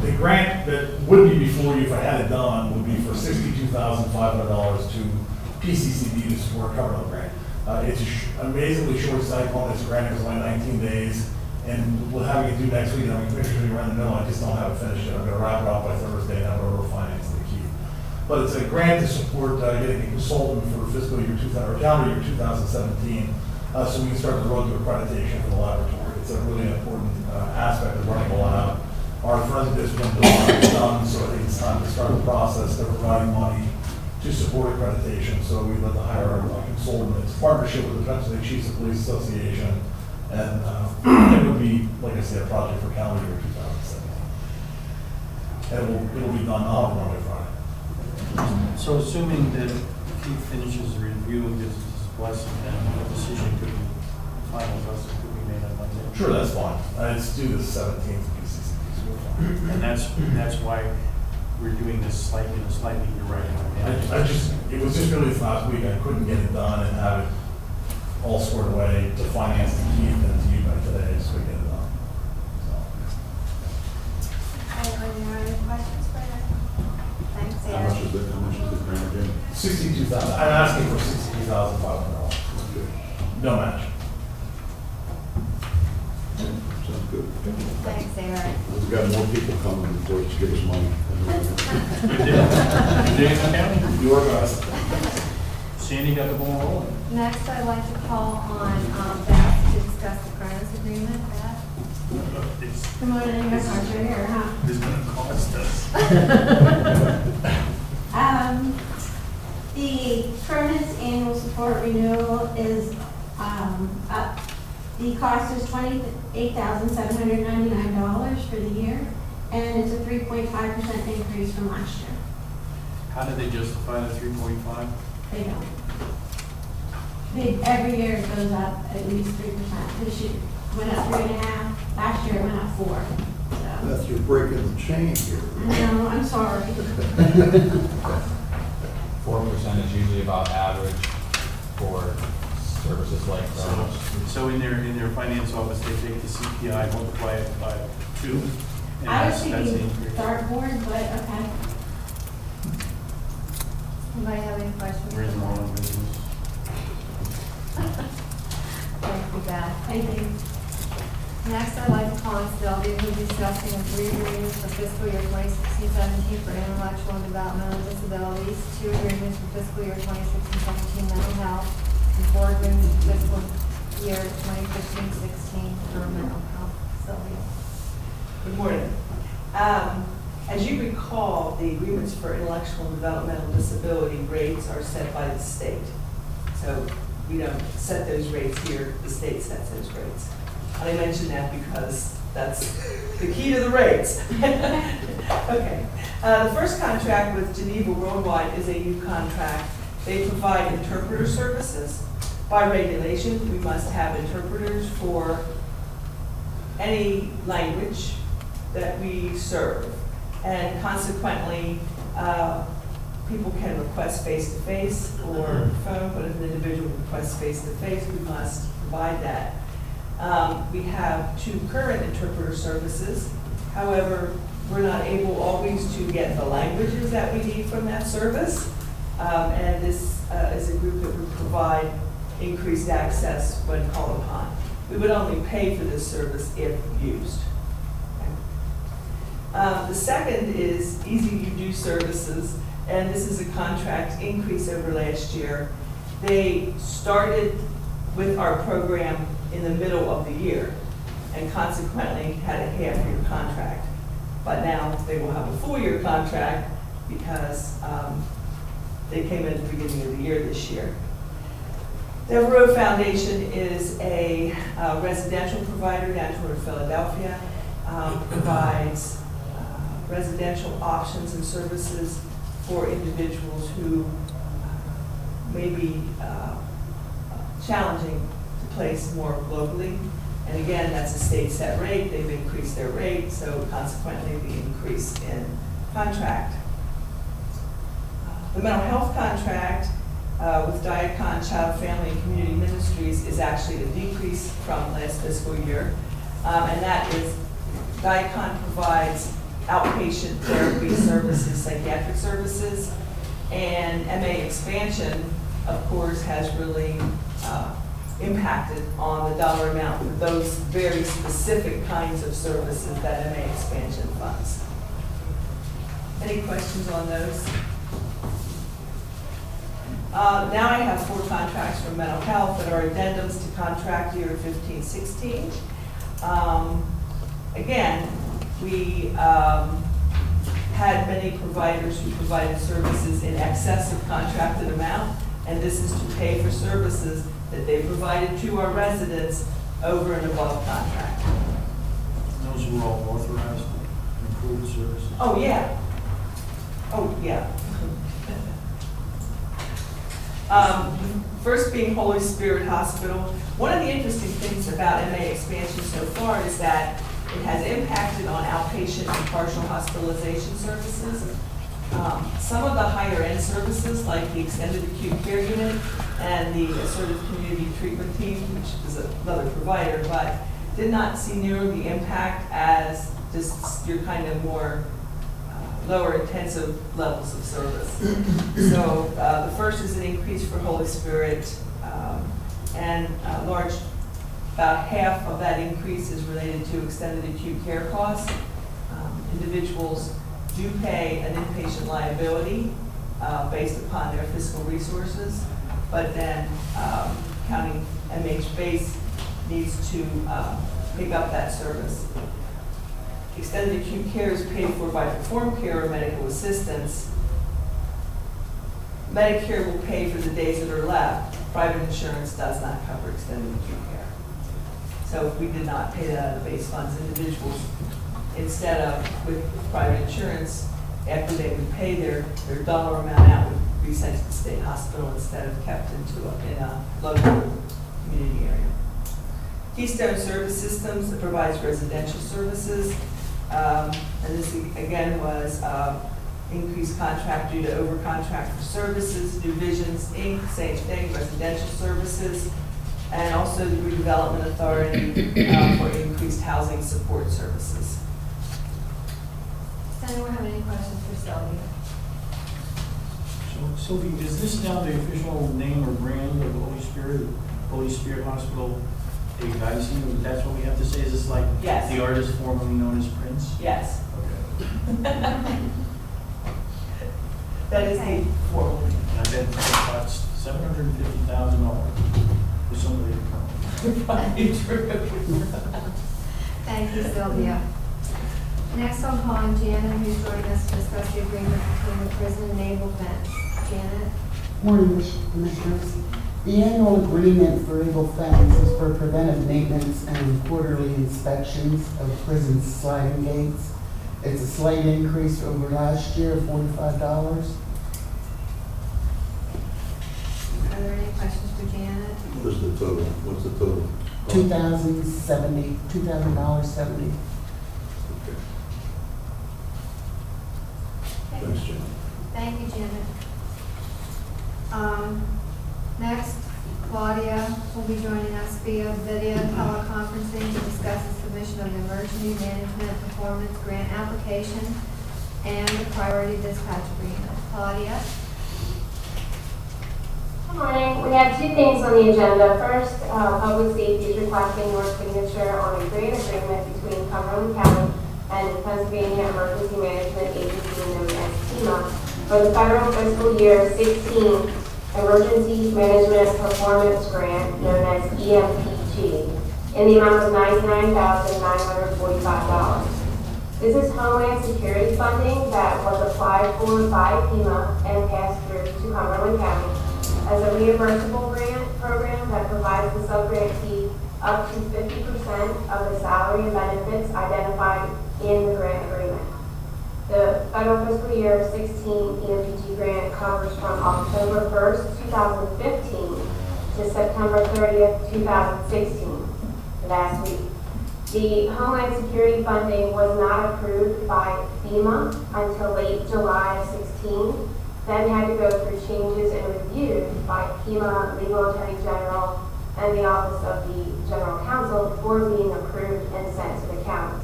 the grant that would be before you if I had it done would be for $62,500 to PCCD to support Cumberland grant. It's an amazingly short cycle on this grant. It was only 19 days. And we're having it due next week. I mean, Commissioner, you're in the middle. I just don't have it finished yet. I'm going to wrap it up by Thursday and have it over finance the key. But it's a grant to support getting a consultant for fiscal year 2000 or calendar year 2017, so we can start the road to accreditation for the laboratory. It's a really important aspect of running a lab. Our forensic discipline is done, so I think it's time to start the process. They're providing money to support accreditation, so we let the hire a consultant. It's a partnership with the Pennsylvania Chiefs of Police Association, and it would be, like I said, a project for calendar year 2017. And it'll be done on Monday, Friday. So assuming that Keith finishes the review and gives us his blessing, then a decision could be, final blessing could be made on Monday. Sure, that's fine. It's due the 17th of PCC. And that's why we're doing this slightly, you're right. It was just really this last week, I couldn't get it done and have it all squared away to finance to Keith and to you by today, so we get it done. Are there any questions for that? Thanks, How Eric. much is the grant again? 62,000, I'm asking for $62,500. No match. Sounds good. Thanks, Eric. We've got more people coming before us to give us money. You organize it. Sandy got the ball rolling. Next, I'd like to call on Beth to discuss the grants agreement. Beth? Come on in, you're not here, huh? It's gonna cost us. The permanent annual support renewal is up. The cost is $28,799 for the year, and it's a 3.5% increase from last year. How did they justify the 3.5? They don't. Every year it goes up at least 3%. This year went up 3.5%. Last year it went up 4%. So. Beth, you're breaking the chain here. No, I'm sorry. 4% is usually about average for services like those. So in their finance office, they take the CPI, multiply it by 2. And I was that's the thinking increase. dartboard, but okay. Anybody have any questions? We're in the wrong business. Thank you, Beth. Thank you. Next, I'd like to call on Sylvia, who's discussing 3 agreements for fiscal year 2016-17 for intellectual and developmental disabilities, 2 agreements for fiscal year 2016-17 mental health, and 4 agreements for fiscal year 2015-16 for mental health. Sylvia. Good morning. As you recall, the agreements for intellectual and developmental disability rates are set by the state. So we don't set those rates here, the state sets those rates. And I mention that because that's the key to the rates. Okay. The first contract with Geneva Worldwide is a new contract. They provide interpreter services. By regulation, we must have interpreters for any language that we serve. And consequently, people can request face-to-face or phone, but if an individual requests face-to-face, we must provide that. We have 2 current interpreter services. However, we're not able always to get the languages that we need from that service. And this is a group that would provide increased access when called upon. We would only pay for this service if used. The second is Easy to Do Services, and this is a contract increase over last year. They started with our program in the middle of the year and consequently had a half-year contract. But now they will have a full-year contract because they came in at the beginning of the year this year. Devereaux Foundation is a residential provider down toward Philadelphia, provides residential options and services for individuals who may be challenging to place more locally. And again, that's a state set rate. They've increased their rate, so consequently the increase in contract. The mental health contract with Diacon Child, Family, and Community Ministries is actually a decrease from last fiscal year. And that is Diacon provides outpatient therapy services, psychiatric services, and MA expansion, of course, has really impacted on the dollar amount for those very specific kinds of services that MA expansion funds. Any questions on those? Now I have 4 contracts for mental health that are addendums to contract year 15-16. Again, we had many providers who provided services in excess of contracted amount, and this is to pay for services that they provided to our residents over and above contract. Those were all authorized and approved services. Oh, yeah. Oh, yeah. First being Holy Spirit Hospital. One of the interesting things about MA expansion so far is that it has impacted on outpatient and partial hospitalization services. Some of the higher end services, like the extended acute care unit and the assertive community treatment team, which is another provider, but did not see nearly the impact as just your kind of more lower intensive levels of service. So the first is an increase for Holy Spirit, and about half of that increase is related to extended acute care costs. Individuals do pay an inpatient liability based upon their fiscal resources, but then county MH base needs to pick up that service. Extended acute care is paid for by performed care or medical assistance. Medicare will pay for the days that are left. Private insurance does not cover extended acute care. So if we did not pay that out of the base funds, individuals, instead of with private insurance, after they would pay their dollar amount out, would be sent to the state hospital instead of kept in a local community area. Keystone Service Systems that provides residential services. And this again was increased contract due to over-contract for services. New Visions Inc., same thing, residential services. And also the Redevelopment Authority for increased housing support services. Does anyone have any questions for Sylvia? So Sylvie, is this now the official name or brand of Holy Spirit Hospital Geising? That's what we have to say? Is this like Yes. the artist formerly known as Prince? Yes. Okay. That is the formal. And I bet it costs $750,000 for somebody to come. Thank you, Sylvia. Next, I'm calling Janet, who's joining us to discuss the agreement between the prison and naval fence. Janet? Morning, Commissioners. The annual agreement for Eagle Fence is for preventive maintenance and quarterly inspections of prison sliding gates. It's a slight increase over last year of $45. Are there any questions for Janet? What's the total? What's the total? $2,070. Okay. Thanks, Jim. Thank you, Janet. Next, Claudia will be joining us via video teleconferencing to discuss the submission of the Emergency Management Performance Grant application and the Priority Dispatch Agreement. Claudia? Good morning. We have two things on the agenda. First, Public Safety is requesting your signature on a grant agreement between Cumberland County and the Pennsylvania Emergency Management Agency, known as FEMA, for the federal fiscal year 16 Emergency Management Performance Grant, known as EMPG, in the amount of $99,945. This is Homeland Security funding that was applied for by FEMA and passed through to Cumberland County as a reimbursable grant program that provides the sub-grantee up to 50% of the salary and benefits identified in the grant agreement. The federal fiscal year 16 EMPG grant covers from October 1st, 2015 to September 30th, 2016, last week. The Homeland Security funding was not approved by FEMA until late July of 16, then had to go through changes and reviews by FEMA, Legal Attorney General, and the Office of the General Counsel before being approved and sent to the counties.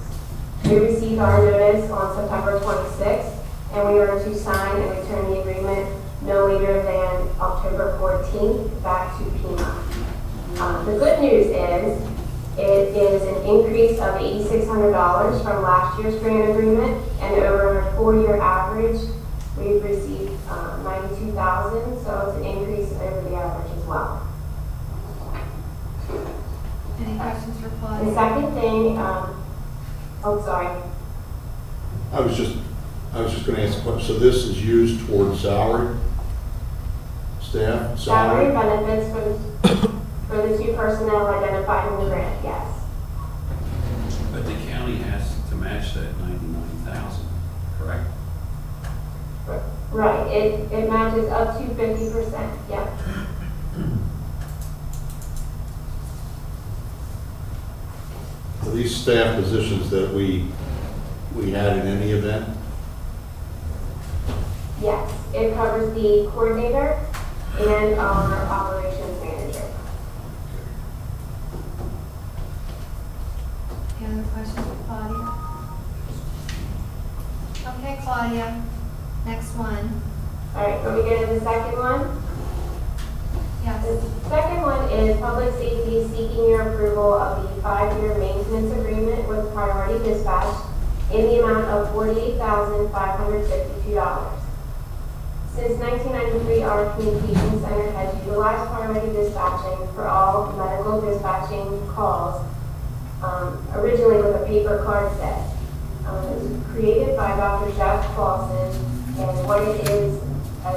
We received our notice on September 26th, and we are to sign and return the agreement no later than October 14th back to FEMA. The good news is it is an increase of $8,600 from last year's grant agreement, and over a 4-year average, we've received $92,000, so it's an increase over the average as well. Any questions for Claudia? The second thing, oh, sorry. I was just I was just gonna ask a question, so this is used towards salary? Staff, Salary salary? benefits for the two personnel identified in the grant, yes. But the county has to match that 99,000, correct? Right, it matches up to 50%, yep. Are these staff positions that we had in any event? Yes, it covers the coordinator and our operations manager. Any other questions for Claudia? Okay, Claudia, next one. All right, can we get to the second one? Yes. The second one is public safety seeking your approval of the 5-year maintenance agreement with Priority Dispatch in the amount of $48,552. Since 1993, our communications center has utilized Priority Dispatching for all medical dispatching calls, originally with a paper card set. It was created by Dr. Jeff Clausen, and what it is, a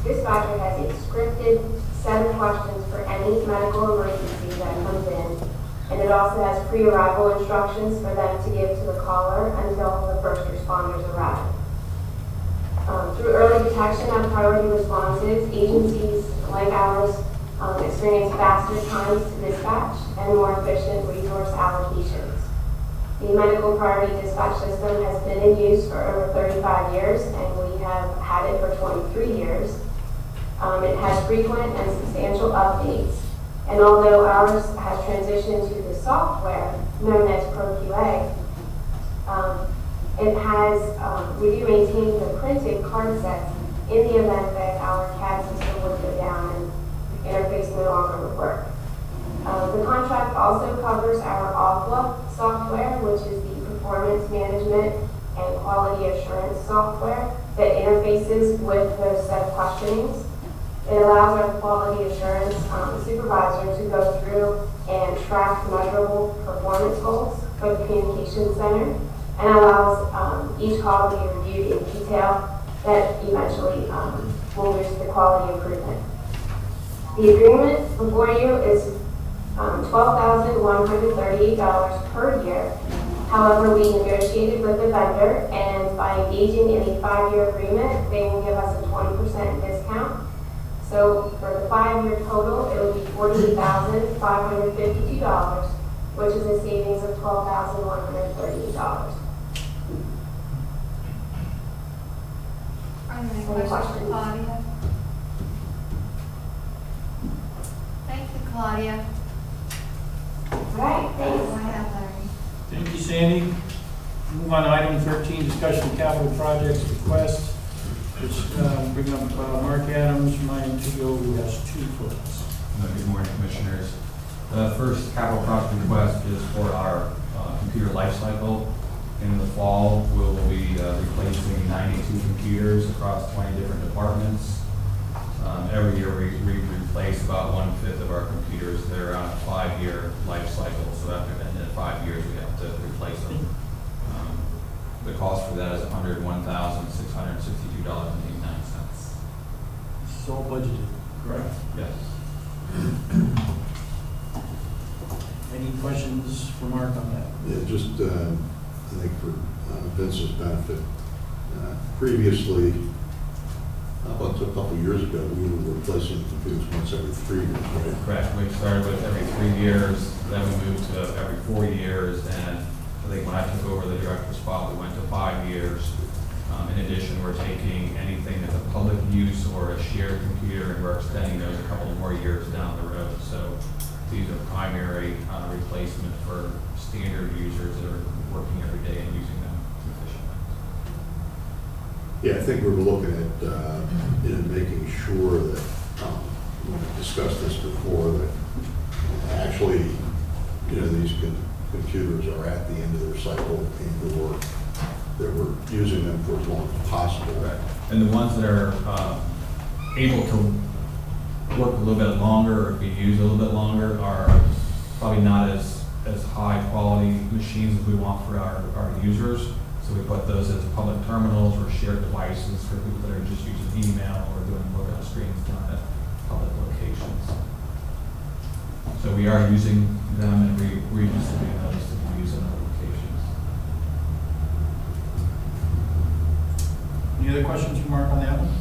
dispatcher has a scripted set of questions for any medical emergency that comes in, and it also has pre-arrival instructions for them to give to the caller until the first responders arrive. Through early detection of priority responses, agencies like ours experience faster times to dispatch and more efficient resource allocations. The medical priority dispatch system has been in use for over 35 years, and we have had it for 23 years. It has frequent and substantial updates, and although ours has transitioned to the software known as ProQA, we do maintain the printed card sets in the event that our CAD system would go down and interface no longer would work. The contract also covers our AWFLA software, which is the performance management and quality assurance software that interfaces with the set of questionings. It allows our quality assurance supervisor to go through and track measurable performance goals for the communications center, and allows each call to be reviewed in detail that eventually will reach the quality improvement. The agreement before you is $12,138 per year. However, we negotiated with the vendor, and by engaging in a 5-year agreement, they will give us a 20% discount. So for the 5-year total, it would be $48,552, which is a savings of $12,138. Are there any questions for Claudia? Thank you, Claudia. Right, thanks. Go ahead, Larry. Thank you, Sandy. Move on to item 13, discussion of capital projects request, which bring up Mark Adams from IMTO, who has 2 quotes. Good morning, Commissioners. The first capital project request is for our computer life cycle. In the fall, we will be replacing 92 computers across 20 different departments. Every year we replace about 1/5 of our computers. They're on a 5-year life cycle, so after the end of 5 years we have to replace them. The cost for that is $101,662.89. It's all budgeted, correct? Yes. Any questions for Mark on that? Yeah, just, I think for Vince's benefit, previously, up until a couple of years ago, we were replacing computers once every 3 years, right? Correct. We started with every 3 years, then we moved to every 4 years, and I think when I took over the director spot, we went to 5 years. In addition, we're taking anything that's a public use or a shared computer, and we're extending those a couple more years down the road. So these are primary replacement for standard users that are working every day and using them efficiently. Yeah, I think we were looking at, making sure that, we discussed this before, that actually, these computers are at the end of their cycle and that we're using them for as long as possible. Right. And the ones that are able to work a little bit longer or be used a little bit longer are probably not as high quality machines as we want for our users. So we put those as public terminals or shared devices for people that are just using email or doing lookup screens down at public locations. So we are using them and redistributing those to be used in other locations. Any other questions from Mark on that one?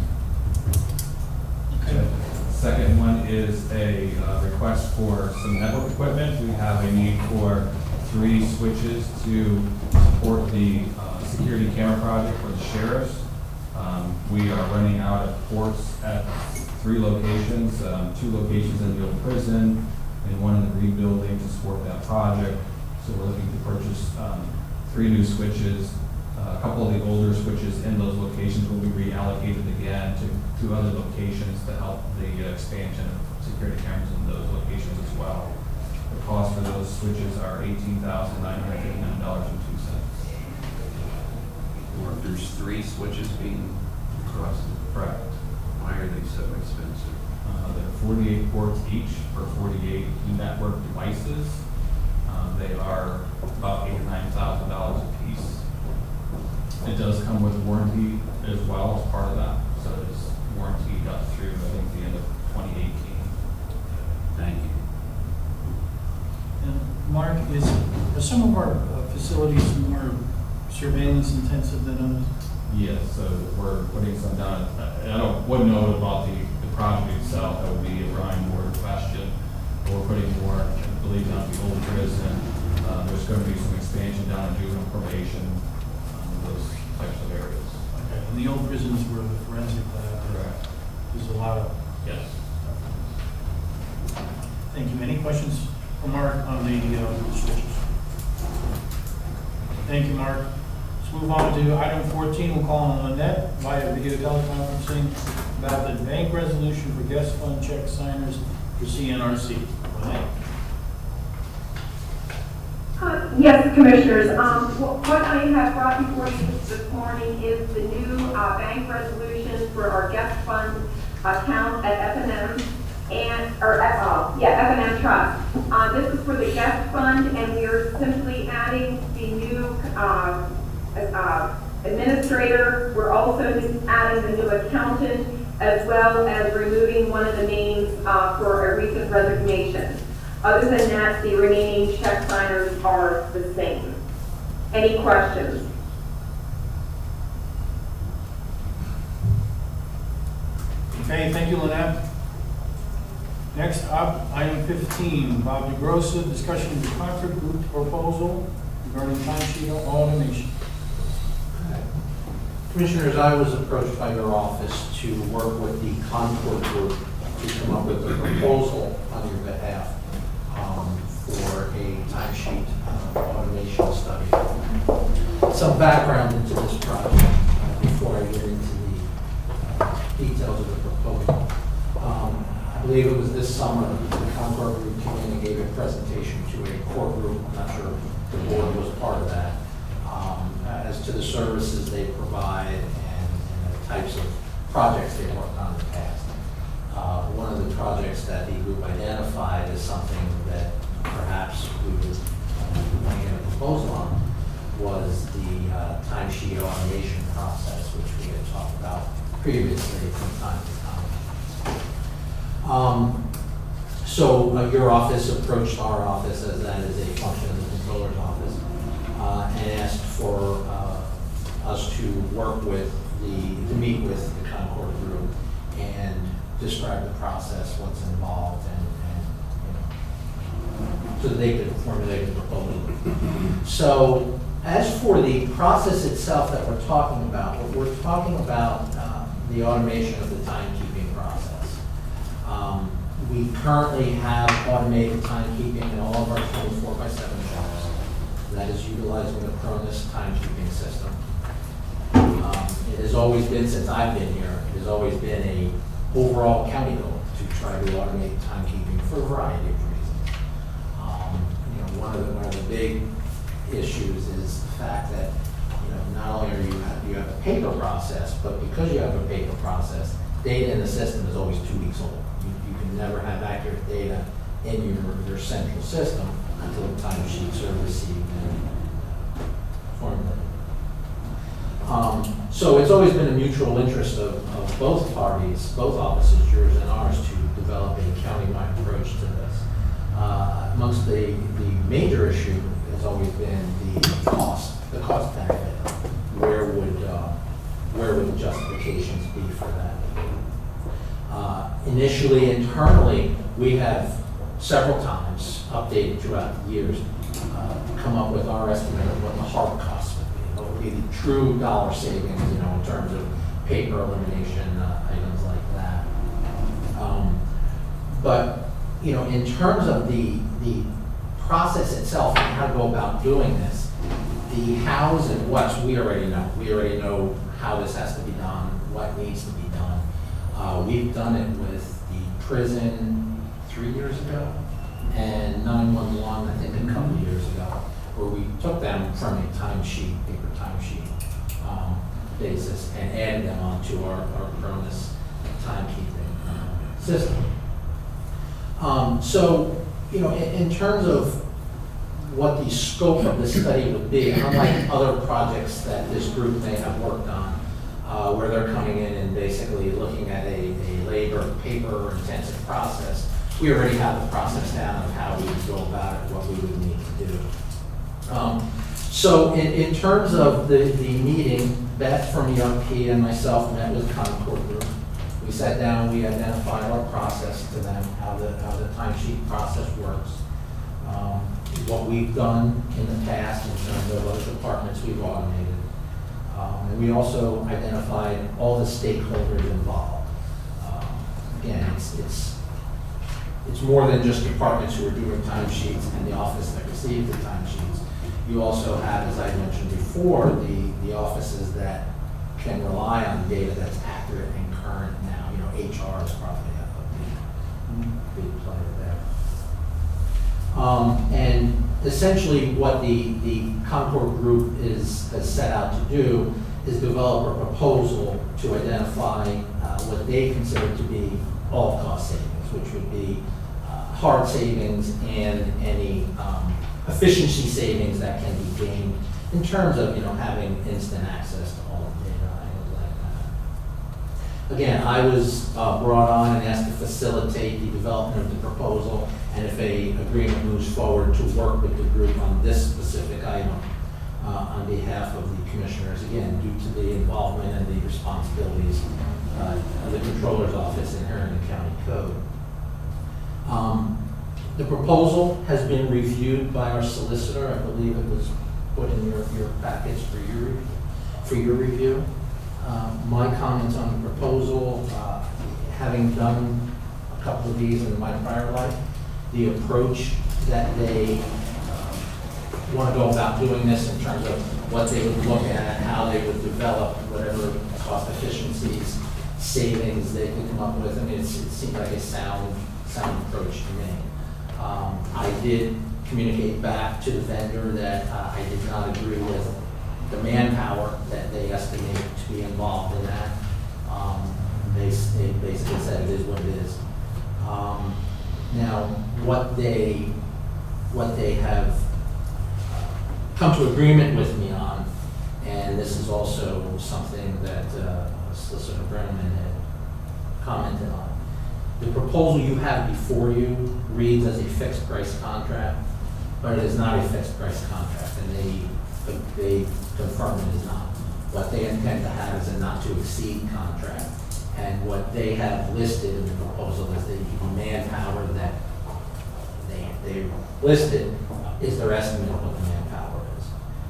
Okay. Second one is a request for some network equipment. We have a need for 3 switches to support the security camera project for the sheriffs. We are running out of ports at 3 locations, 2 locations in the old prison and 1 in the rebuilding to support that project. So we're looking to purchase 3 new switches. A couple of the older switches in those locations will be reallocated again to other locations to help the expansion of security cameras in those locations as well. The cost for those switches are $18,959.02. Or if there's 3 switches being requested. Correct. Why are they so expensive? They're 48 ports each for 48 network devices. They are about $8,000 or $9,000 a piece. It does come with warranty as well as part of that. So it's warranted up through, I think, the end of 2018. Thank you. And Mark, are some of our facilities more surveillance intensive than others? Yes, so we're putting some down. Wouldn't know about the project itself. That would be a Brian Ward question. But we're putting more, I believe, down at the old prison. There's going to be some expansion down in juvenile probation, those types of areas. Okay, and the old prisons were the forensic lab. Correct. There's a lot of. Yes. Thank you. Any questions for Mark on the switches? Thank you, Mark. Let's move on to item 14. We'll call on Lynette via video teleconferencing about the bank resolution for guest fund check signers for CNRC. Lynette. Yes, Commissioners. What I have brought before you this morning is the new bank resolution for our guest fund account at F&M F&M Trust. This is for the guest fund, and we are simply adding the new administrator. We're also adding the new accountant, as well as removing one of the names for a recent resignation. Other than that, the remaining check signers are the same. Any questions? Okay, thank you, Lynette. Next up, item 15, Bob DeGrossa, discussion of the Concord Group proposal regarding timesheet automation. Commissioners, I was approached by your office to work with the Concord Group to come up with a proposal on your behalf for a timesheet automation study. Some background into this project before I get into the details of the proposal. I believe it was this summer, the Concord Group came in and gave a presentation to a core group. I'm not sure if the board was part of that. As to the services they provide and the types of projects they worked on in the past. One of the projects that the group identified as something that perhaps we would want to get a proposal on was the timesheet automation process, which we had talked about previously from time to time. So your office approached our office, as that is a function of the controller's office, and asked for us to work with to meet with the Concord Group and describe the process, what's involved, and so that they could formulate a proposal. So as for the process itself that we're talking about, we're talking about the automation of the timekeeping process. We currently have automated timekeeping in all of our 24/7 jobs. That is utilizing the Cronus timekeeping system. It has always been, since I've been here, it has always been a overall county goal to try to automate timekeeping for a variety of reasons. One of the big issues is the fact that not only you have a paper process, but because you have a paper process, data in the system is always 2 weeks old. You can never have accurate data in your central system until the timesheets are received and formulated. So it's always been a mutual interest of both parties, both offices, yours and ours, to develop a countywide approach to this. Amongst the major issue has always been the cost benefit. Where would the justifications be for that? Initially, internally, we have several times updated throughout the years, come up with our estimate of what the hard costs would be. What would be the true dollar savings, in terms of paper elimination, items like that. But, in terms of the process itself and how to go about doing this, the hows and whats we already know. We already know how this has to be done, what needs to be done. We've done it with the prison 3 years ago and 911, I think, a couple of years ago, where we took them from a paper timesheet basis and added them onto our Cronus timekeeping system. So, in terms of what the scope of the study would be, unlike other projects that this group may have worked on, where they're coming in and basically looking at a paper-intensive process, we already have the process down of how we would go about it, what we would need to do. So in terms of the meeting, Beth from ERP and myself met with Concord Group. We sat down, we identified our process to them, how the timesheet process works. What we've done in the past in terms of other departments we've automated. And we also identified all the stakeholders involved. Again, it's more than just departments who are doing timesheets and the office that receives the timesheets. You also have, as I mentioned before, the offices that can rely on data that's accurate and current now. HR is probably a big player there. And essentially what the Concord Group has set out to do is develop a proposal to identify what they consider to be all cost savings, which would be hard savings and any efficiency savings that can be gained in terms of having instant access to all the data, items like that. Again, I was brought on and asked to facilitate the development of the proposal, and if a agreement moves forward, to work with the group on this specific item on behalf of the commissioners, again, due to the involvement and the responsibilities of the Controller's Office inherent in the county code. The proposal has been reviewed by our solicitor. I believe it was put in your package for your review. My comments on the proposal, having done a couple of these in my prior life, the approach that they want to go about doing this in terms of what they would look at, how they would develop whatever cost efficiencies, savings they could come up with. I mean, it seems like a sound approach to me. I did communicate back to the vendor that I did not agree with the manpower that they estimate to be involved in that. They basically said it is what it is. Now, what they have come to agreement with me on, and this is also something that Solicitor Brenneman had commented on. The proposal you have before you reads as a fixed price contract, but it is not a fixed price contract, and they confirm it is not. What they intend to have is a not to exceed contract, and what they have listed in the proposal is the manpower that they listed is their estimate of what the manpower is.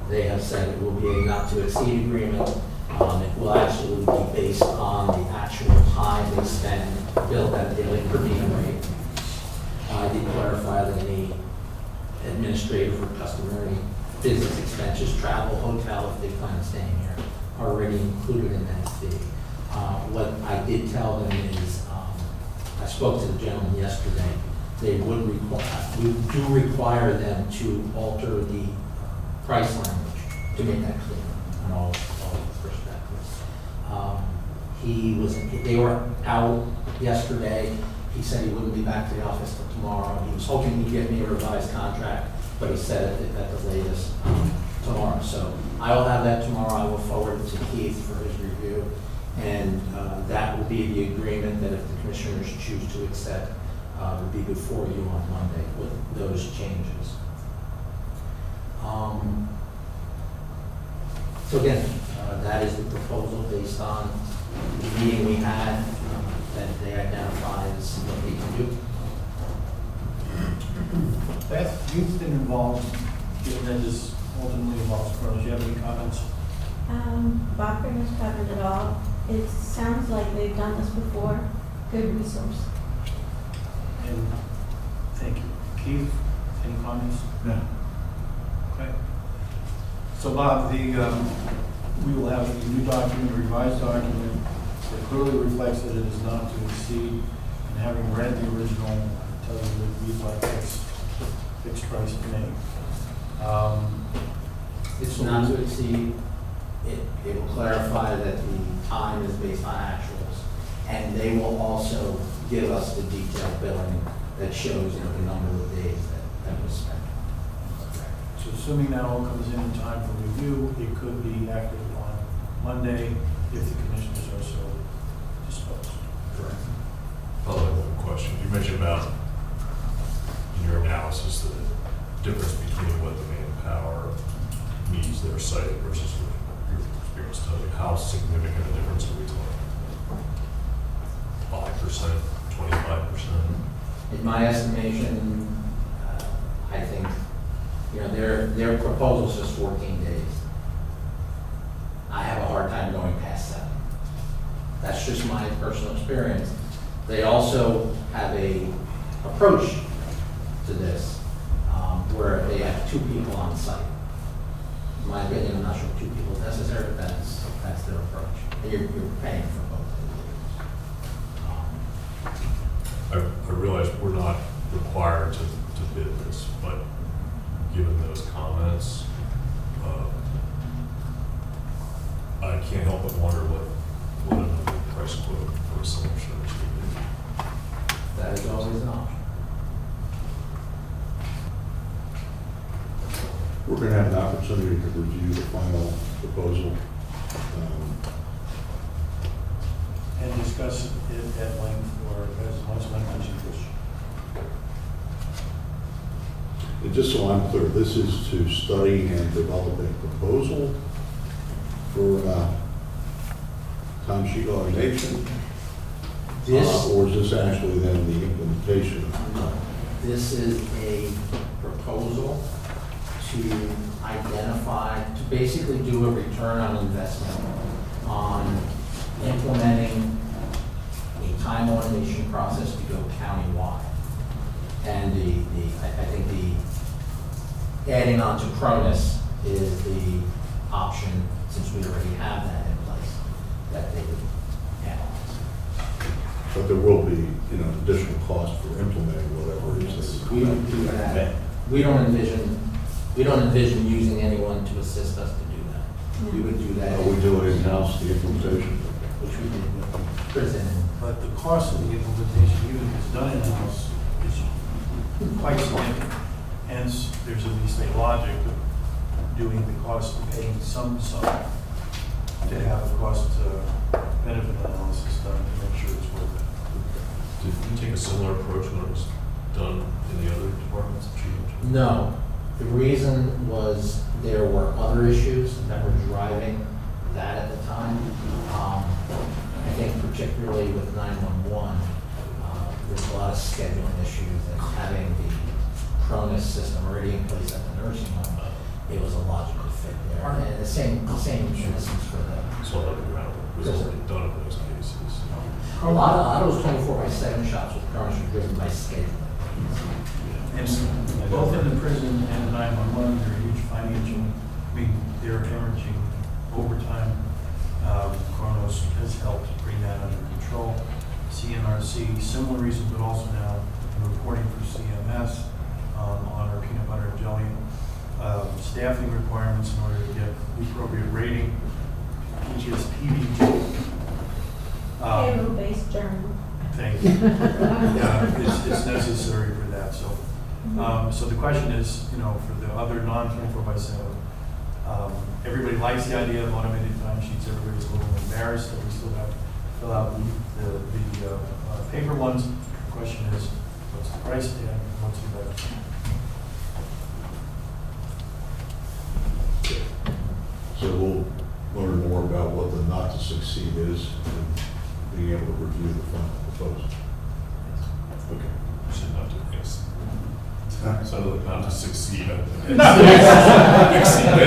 They have said it will be a not to exceed agreement. It will actually be based on the actual time they spend billed at a daily per diem rate. I did clarify that any administrative or customary business expenses, travel, hotel, if they plan on staying here, are already included in that fee. What I did tell them is, I spoke to the gentleman yesterday, we do require them to alter the price language to make that clear on all perspectives. They were out yesterday. He said he wouldn't be back to the office till tomorrow. He was hoping he'd get me a revised contract, but he said at the latest tomorrow. So I will have that tomorrow. I will forward it to Keith for his review. And that will be the agreement that if the commissioners choose to accept, will be before you on Monday with those changes. So again, that is the proposal based on the meeting we had that they identified as what they can do. Beth, you've been involved, given that this ultimately involves Kronos. Do you have any comments? Bob pretty much covered it all. It sounds like they've done this before. Good resource. And thank you. Keith, any comments? No. Okay. So Bob, we will have a new document, a revised document that clearly reflects that it is not to exceed. And having read the original, I tell you that it reads like fixed price to me. It's not to exceed. It will clarify that the time is based on actuals, and they will also give us the detailed billing that shows, the number of days that was spent. So assuming that all comes in time for review, it could be acted on Monday if the commissioners are so disposed. Correct. Follow up with a question. You mentioned about in your analysis the difference between what the manpower needs their site versus what your experience tells you. How significant a difference are we talking? 5%, 25%? In my estimation, I think, their proposal says 14 days. I have a hard time going past 7. That's just my personal experience. They also have a approach to this where they have 2 people on site. In my opinion, I'm not sure 2 people is necessary, but that's their approach. You're paying for both. I realize we're not required to bid this, but given those comments, I can't help but wonder what another price quote for a summer service would be. That is always an option. We're going to have an opportunity to review the final proposal. And discuss it at length or as much length as you wish. And just so I'm clear, this is to study and develop a proposal for timesheet automation? Or is this actually then the implementation? No. This is a proposal to identify, to basically do a return on investment on implementing a time automation process to go countywide. And I think the adding on to Cronus is the option, since we already have that in place, that they would analyze. But there will be, additional cost for implementing whatever it is. We don't do that. We don't envision using anyone to assist us to do that. We would do that. We do it in-house, the implementation. Which we did with prison. But the cost of the implementation, even if it's done in-house, is quite significant. Hence, there's at least a logic of doing the cost of paying some sum to have the cost benefit analysis done to make sure it's worth it. Did you take a similar approach when it was done in the other departments that you mentioned? No. The reason was there were other issues that were driving that at the time. I think particularly with 911, there's a lot of scheduling issues, and having the Cronus system already in place at the nursing home, it was a logical fit there. And the same instance for the. So it was already done in those cases. A lot of those 24/7 shots with Cronus were driven by scheduling. And both in the prison and the 911, there are huge financial, they're hemorrhaging overtime. Kronos has helped bring that under control. CNRC, similar reasons, but also now reporting for CMS on our peanut butter and jelly staffing requirements in order to get the appropriate rating. PBG. Payroll-based journal. Thank you. Yeah, it's necessary for that. So, so the question is, for the other non-24/7 Everybody likes the idea of automated timesheets. Everybody's a little embarrassed that we still have to fill out the paper ones. The question is, what's the price tag? What's the benefit? So we'll learn more about what the not to succeed is and being able to review the final proposal. Okay. We should not do this. So not to succeed. I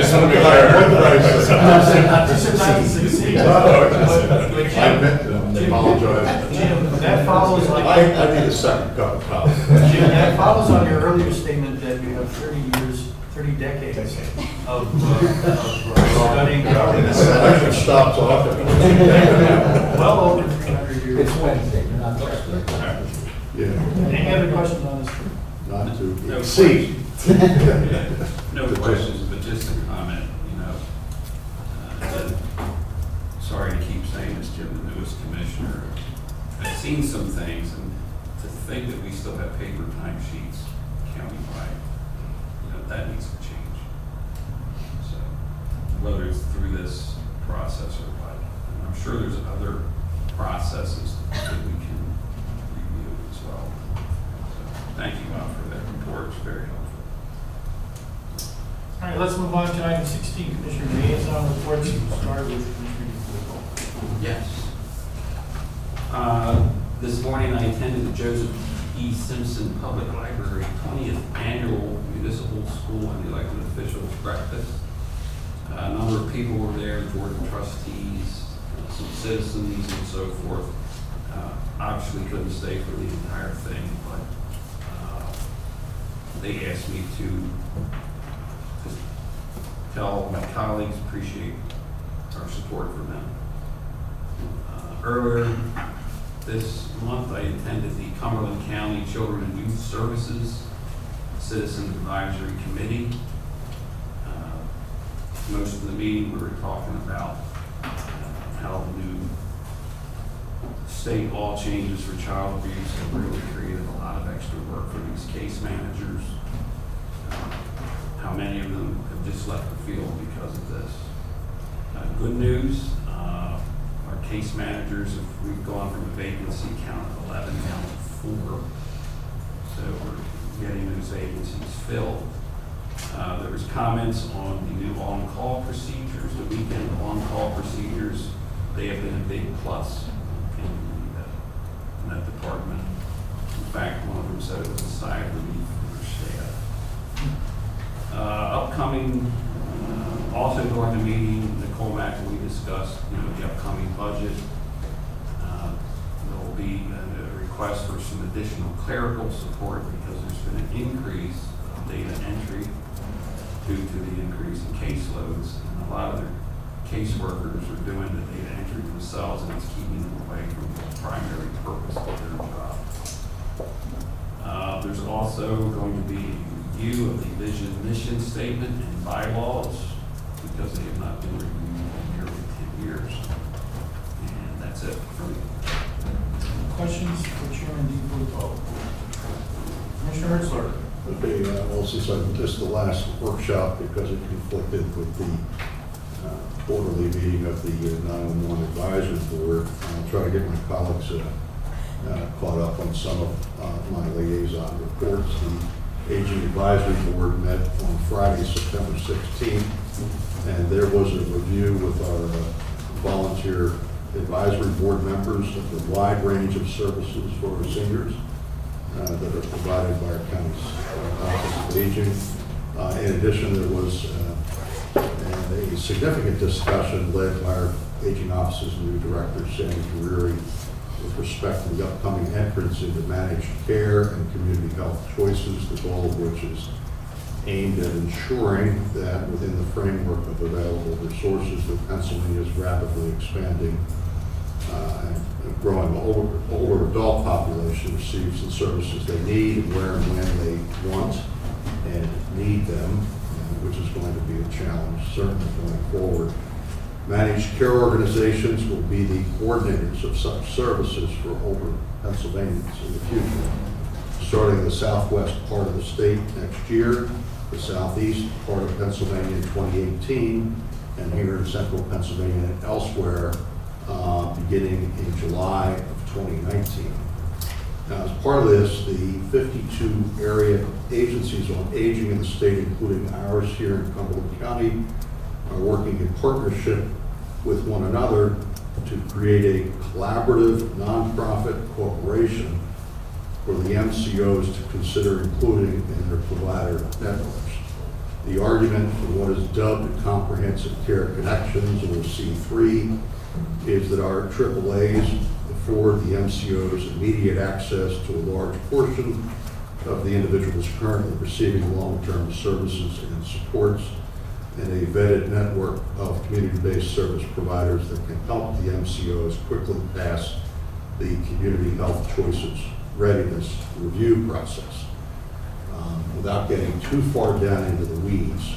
just want to be clear. I meant to apologize. Jim, that follows like. I need a second cup of coffee. Jim, that follows on your earlier statement that you have 30 decades of studying government. I should stop talking. Well over 300 years. It's Wednesday, you're not Thursday. Yeah. Any other questions on this? Not to No exceed. No questions, but just a comment, sorry to keep saying this, Jim, the newest commissioner. I've seen some things, and to think that we still have paper timesheets countywide, that needs to change. So, whether it's through this process or what, and I'm sure there's other processes that we can review as well. So, thank you, Bob, for that report. It's very helpful. All right, let's move on to item 16, Commissioner Liaison Reports. We'll start with Commissioner DeFilippo. Yes. This morning I attended the Joseph E. Simpson Public Library 20th Annual Municipal School and Elected Officials Breakfast. A number of people were there, board of trustees, some citizens and so forth. Obviously couldn't stay for the entire thing, but they asked me to just tell my colleagues appreciate our support for them. Earlier this month, I attended the Cumberland County Children and Youth Services Citizen Advisory Committee. Most of the meeting we were talking about how the new state law changes for child abuse have really created a lot of extra work for these case managers. How many of them have just left the field because of this. Good news, our case managers, we've gone from a vacancy count of 11 down to 4. So we're getting those vacancies filled. There was comments on the new on-call procedures, the weekend on-call procedures. They have been a big plus in that department. In fact, one of them said it was a sigh of relief for their staff. Upcoming, also during the meeting, Nicole McElwee discussed, the upcoming budget. There will be a request for some additional clerical support because there's been an increase of data entry due to the increase in caseloads. And a lot of their caseworkers are doing the data entry themselves, and it's keeping them away from the primary purpose of their job. There's also going to be a review of the vision mission statement and bylaws because they have not been reviewed in nearly 10 years. And that's it for me. Questions for Chairman DeFilippo? Commissioner Herzler. Okay, well, since I missed the last workshop because it conflicted with the quarterly meeting of the 911 Advisory Board, I'll try to get my colleagues caught up on some of my liaison reports. The Aging Advisory Board met on Friday, September 16th, and there was a review with our volunteer advisory board members of the wide range of services for our seniors that are provided by our county's Office of Aging. In addition, there was a significant discussion led by our Aging Office's new director, Sandy Guerrieri, with respect to the upcoming entrance into managed care and community health choices, the goal of which is aimed at ensuring that within the framework of available resources that Pennsylvania's rapidly expanding and growing older adult population receives the services they need and where and when they want and need them, which is going to be a challenge certainly going forward. Managed care organizations will be the coordinators of such services for older Pennsylvanians in the future. Starting in the southwest part of the state next year, the southeast part of Pennsylvania in 2018, and here in central Pennsylvania and elsewhere beginning in July of 2019. Now, as part of this, the 52 area agencies on aging in the state, including ours here in Cumberland County, are working in partnership with one another to create a collaborative nonprofit corporation for the MCOs to consider including in their provider networks. The argument for what is dubbed Comprehensive Care Connections, or C3, is that our AAAs afford the MCOs immediate access to a large portion of the individuals currently receiving long-term services and supports, and a vetted network of community-based service providers that can help the MCOs quickly pass the Community Health Choices Readiness Review process. Without getting too far down into the weeds,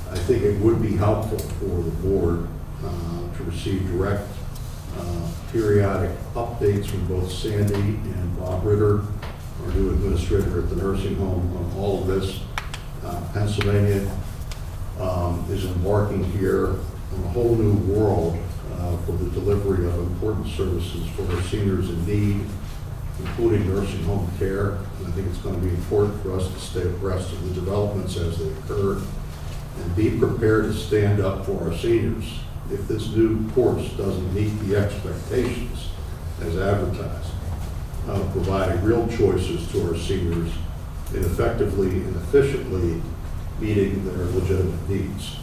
I think it would be helpful for the board to receive direct periodic updates from both Sandy and Bob Ritter, our new administrator at the nursing home, on all of this. Pennsylvania is embarking here on a whole new world for the delivery of important services for our seniors in need, including nursing home care. And I think it's going to be important for us to stay abreast of the developments as they occur and be prepared to stand up for our seniors if this new course doesn't meet the expectations as advertised, providing real choices to our seniors in effectively and efficiently meeting their legitimate needs.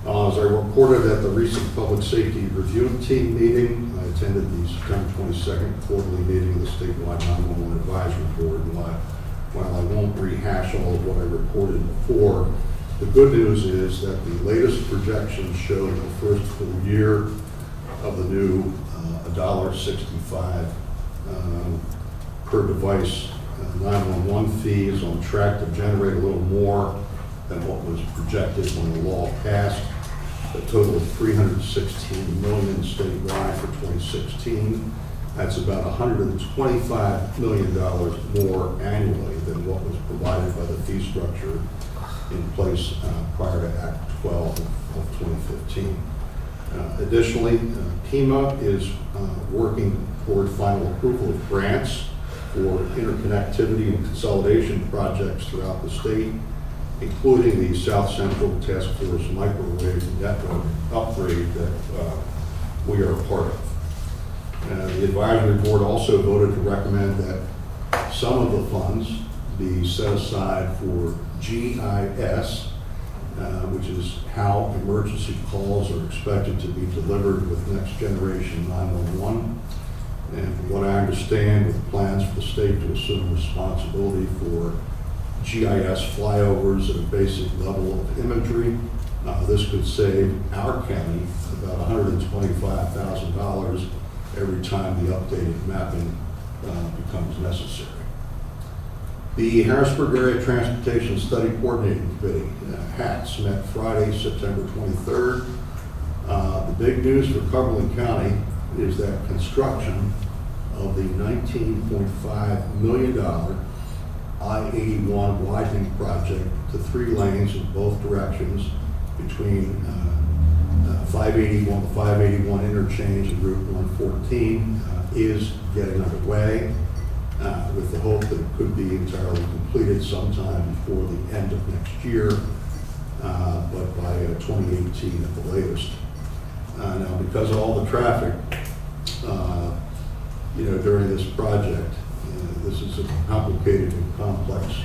As I reported at the recent Public Safety Review Team meeting, I attended the September 22nd quarterly meeting of the statewide 911 Advisory Board. And while I won't rehash all of what I reported before, the good news is that the latest projections show the first full year of the new $1.65 per device 911 fee is on track to generate a little more than what was projected when the law passed, a total of $316 million statewide for 2016. That's about $125 million more annually than what was provided by the fee structure in place prior to Act 12 of 2015. Additionally, PEMA is working toward final approval of grants for interconnectivity and consolidation projects throughout the state, including the South Central Task Force microwave network upgrade that we are a part of. The advisory board also voted to recommend that some of the funds be set aside for GIS, which is how emergency calls are expected to be delivered with next generation 911. And from what I understand, with plans for the state to assume responsibility for GIS flyovers at a basic level of imagery, this could save our county about $125,000 every time the updated mapping becomes necessary. The Harrisburg Area Transportation Study Coordinating Committee, HATS, met Friday, September 23rd. The big news for Cumberland County is that construction of the $19.5 million I-81 widening project to 3 lanes in both directions between 581, the 581 interchange and Route 114 is getting underway with the hope that it could be entirely completed sometime before the end of next year, but by 2018 at the latest. Now, because of all the traffic, during this project, this is a complicated and complex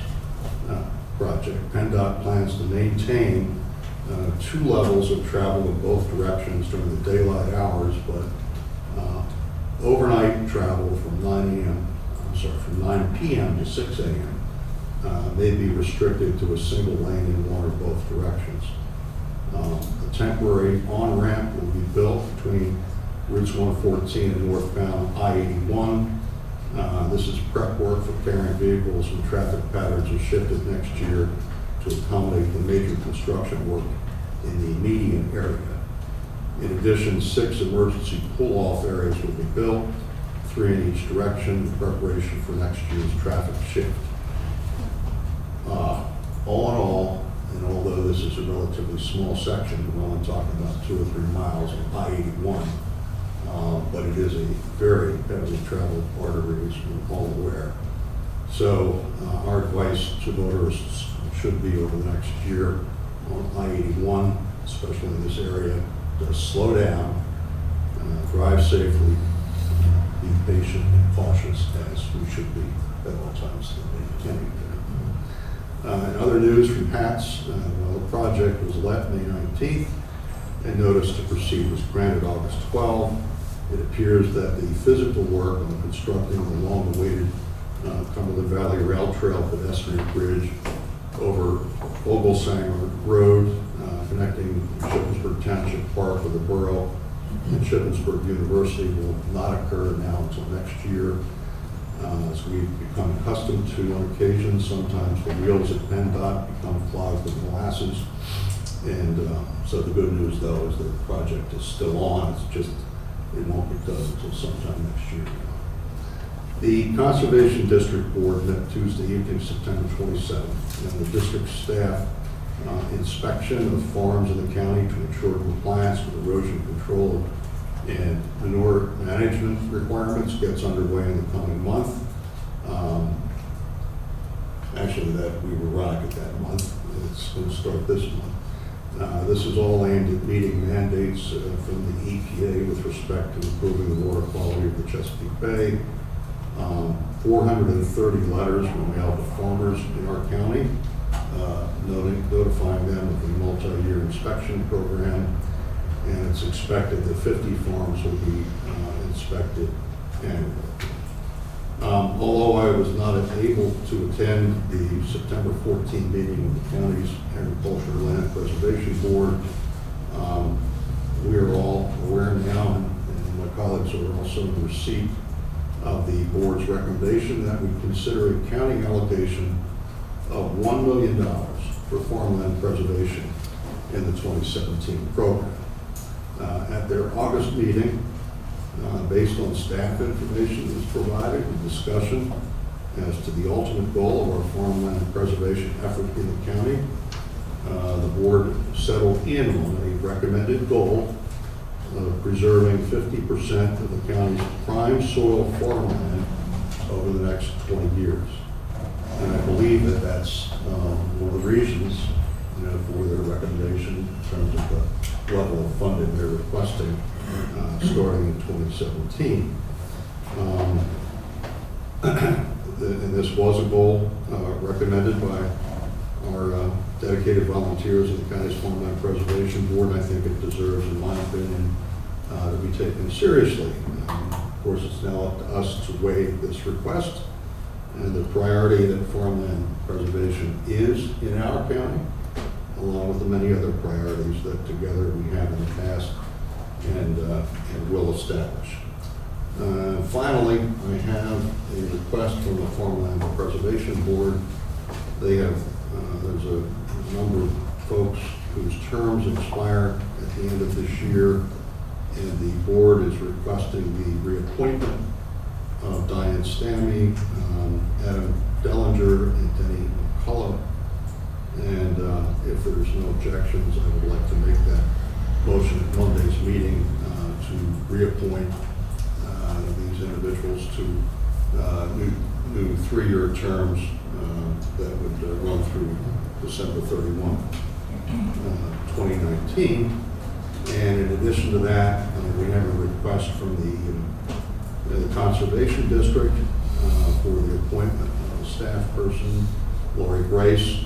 project. PennDOT plans to maintain 2 levels of travel in both directions during the daylight hours, but overnight travel from 9 p.m. to 6 a.m. May be restricted to a single lane in one or both directions. A temporary on-ramp will be built between routes 114 and northbound I-81. This is prep work for carrying vehicles when traffic patterns are shifted next year to accommodate the major construction work in the median area. In addition, 6 emergency pull-off areas will be built, 3 in each direction in preparation for next year's traffic shift. All in all, and although this is a relatively small section, we're only talking about 2 or 3 miles of I-81, but it is a very heavily traveled artery, as we're all aware. So our advice to motorists should be over the next year on I-81, especially in this area, to slow down, drive safely, be patient and cautious as we should be at all times. In other news from HATS, the project was let May 19th, and notice to proceed was granted August 12. It appears that the physical work on constructing the long-awaited Cumberland Valley Rail Trail pedestrian bridge over Oglesang Road, connecting Shippensburg Township Park with the borough and Shippensburg University will not occur now until next year. As we've become accustomed to on occasion, sometimes the wheels at PennDOT become clogged with molasses. And so the good news, though, is that the project is still on. It's just, it won't be done until sometime next year. The Conservation District Board met Tuesday evening, September 27th, and the district staff inspection of farms in the county to ensure compliance with erosion control and manure management requirements gets underway in the coming month. Actually, that we were right at that month. It's going to start this month. This is all aimed at meeting mandates from the EPA with respect to improving the water quality of the Chesapeake Bay. 430 letters were mailed to farmers in our county, notifying them of the multi-year inspection program, and it's expected that 50 farms will be inspected annually. Although I was not able to attend the September 14 meeting of the county's Agricultural Land Preservation Board, we are all aware now, and my colleagues are also in receipt of the board's recommendation that we consider a county allocation of $1 million for farmland preservation in the 2017 program. At their August meeting, based on staff information that was provided and discussion as to the ultimate goal of our farmland preservation effort in the county, the board settled in on a recommended goal of preserving 50% of the county's prime soil farmland over the next 20 years. And I believe that that's one of the reasons, for their recommendation in terms of the level of funding they're requesting starting in 2017. And this was a goal recommended by our dedicated volunteers in the county's Farmland Preservation Board, and I think it deserves, in my opinion, to be taken seriously. Of course, it's now up to us to weigh this request and the priority that farmland preservation is in our county, along with the many other priorities that together we have in the past and will establish. Finally, I have a request from the Farmland Preservation Board. They have, there's a number of folks whose terms expire at the end of this year, and the board is requesting the reappointment of Diane Stammy, Adam Dellinger, and Denny McCullough. And if there's no objections, I would like to make that motion at Monday's meeting to reappoint these individuals to new 3-year terms that would run through December 31, 2019. And in addition to that, we have a request from the Conservation District for the appointment of a staff person, Lori Grace,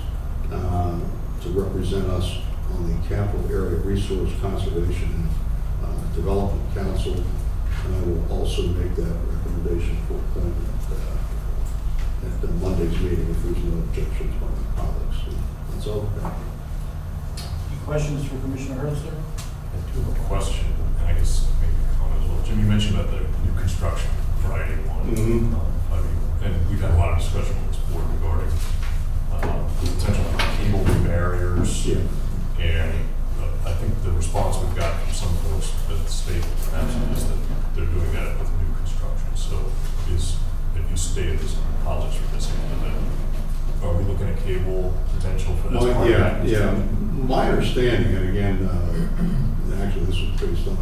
to represent us on the Capital Area Resource Conservation Development Council. And I will also make that recommendation for appointment at Monday's meeting if there's no objections by my colleagues. So that's all. Any questions for Commissioner Hurlster? I do have a question, and I guess maybe a comment as well. Jim, you mentioned about the new construction for I-81. And we've had a lot of discussion with this board regarding the potential for cable barriers. Yeah. And I think the response we've got from some folks at the state is that they're doing that with new construction. So if you stated this, I apologize for missing it, but are we looking at cable potential for this part? Yeah. My understanding, and again, actually this was based on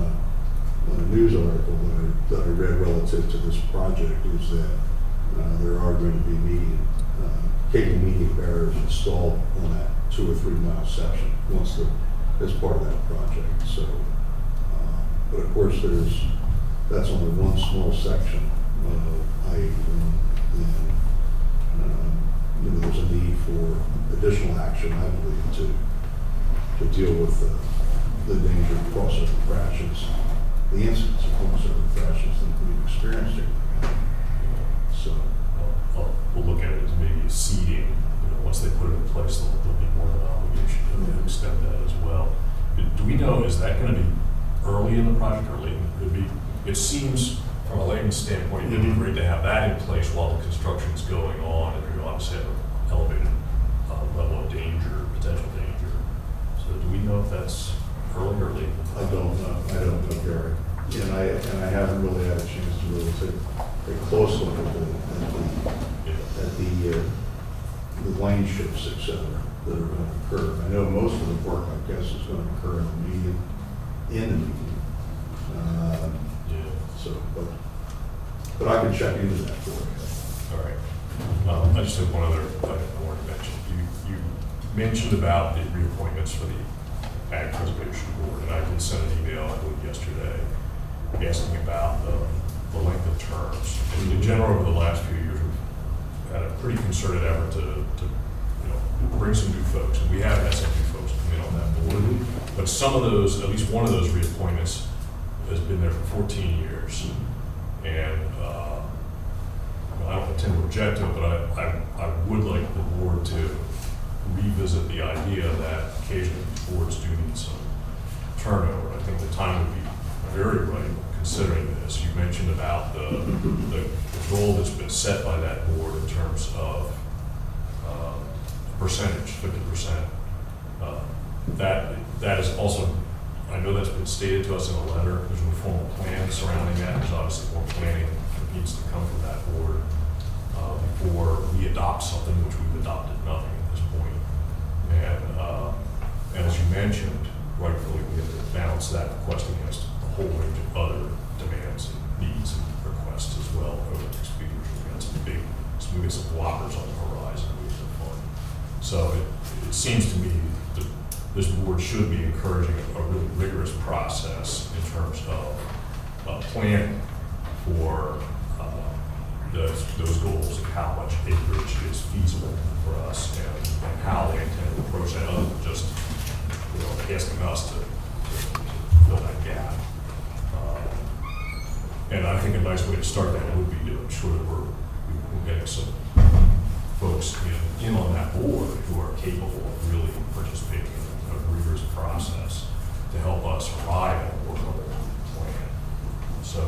a news article that I read relative to this project, is that there are going to be cable median barriers installed on that 2 or 3 mile section as part of that project. So, but of course that's only one small section of I-80, and there's a need for additional action, I believe, to deal with the danger of crossover crashes, the incidents of crossover crashes that we've experienced here. So we'll look at it as maybe a seeding. Once they put it in place, there'll be more of an obligation to extend that as well. Do we know, is that going to be early in the project or late? It seems, from a layman's standpoint, it'd be great to have that in place while the construction's going on, and you obviously have an elevated level of danger, potential danger. So do we know if that's early or late? I don't know, Gary. And I haven't really had a chance to really take a close look at the lane shifts, et cetera, that are going to occur. I know most of the work, I guess, is going to occur in the median. But I can check into that for you. All right. I just have one other item I wanted to mention. You mentioned about the reappointments for the Ag Preservation Board, and I did send an email, I believe, yesterday, asking about the length of terms. And in general, over the last few years, we've had a pretty concerted effort to bring some new folks, and we have had some new folks come in on that board. But some of those, at least one of those reappointments, has been there for 14 years. And I don't intend to object to it, but I would like the board to revisit the idea that occasionally boards do need some turnover. I think the time would be very right considering this. You mentioned about the goal that's been set by that board in terms of percentage, 50%. That is also, I know that's been stated to us in a letter. There's no formal plan surrounding that. There's obviously more planning that needs to come from that board before we adopt something, which we've adopted nothing at this point. And as you mentioned, rightfully, we have to balance that request against a whole range of other demands and needs and requests as well over the next few years. We've got we get some blockers on the horizon. So it seems to me that this board should be encouraging a really rigorous process in terms of planning for those goals and how much acreage is feasible for us and how they intend to approach that, other than just asking us to fill that gap. And I think a nice way to start that would be to ensure that we're getting some folks in on that board who are capable of really participating in a rigorous process to help us arrive at a workable plan. So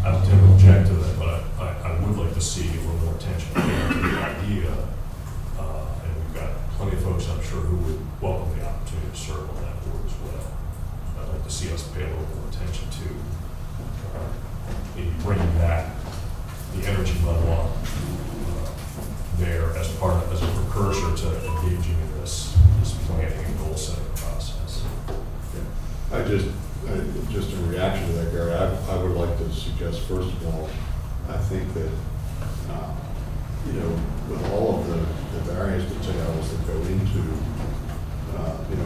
I don't tend to object to that, but I would like to see a little more attention to the idea. And we've got plenty of folks, I'm sure, who would welcome the opportunity to serve on that board as well. I'd like to see us pay a little more attention to maybe bringing back the energy level up there as a precursor to engaging in this planning and goal setting process. Yeah. Just in reaction to that, Gary, I would like to suggest, first of all, I think that with all of the various details that go into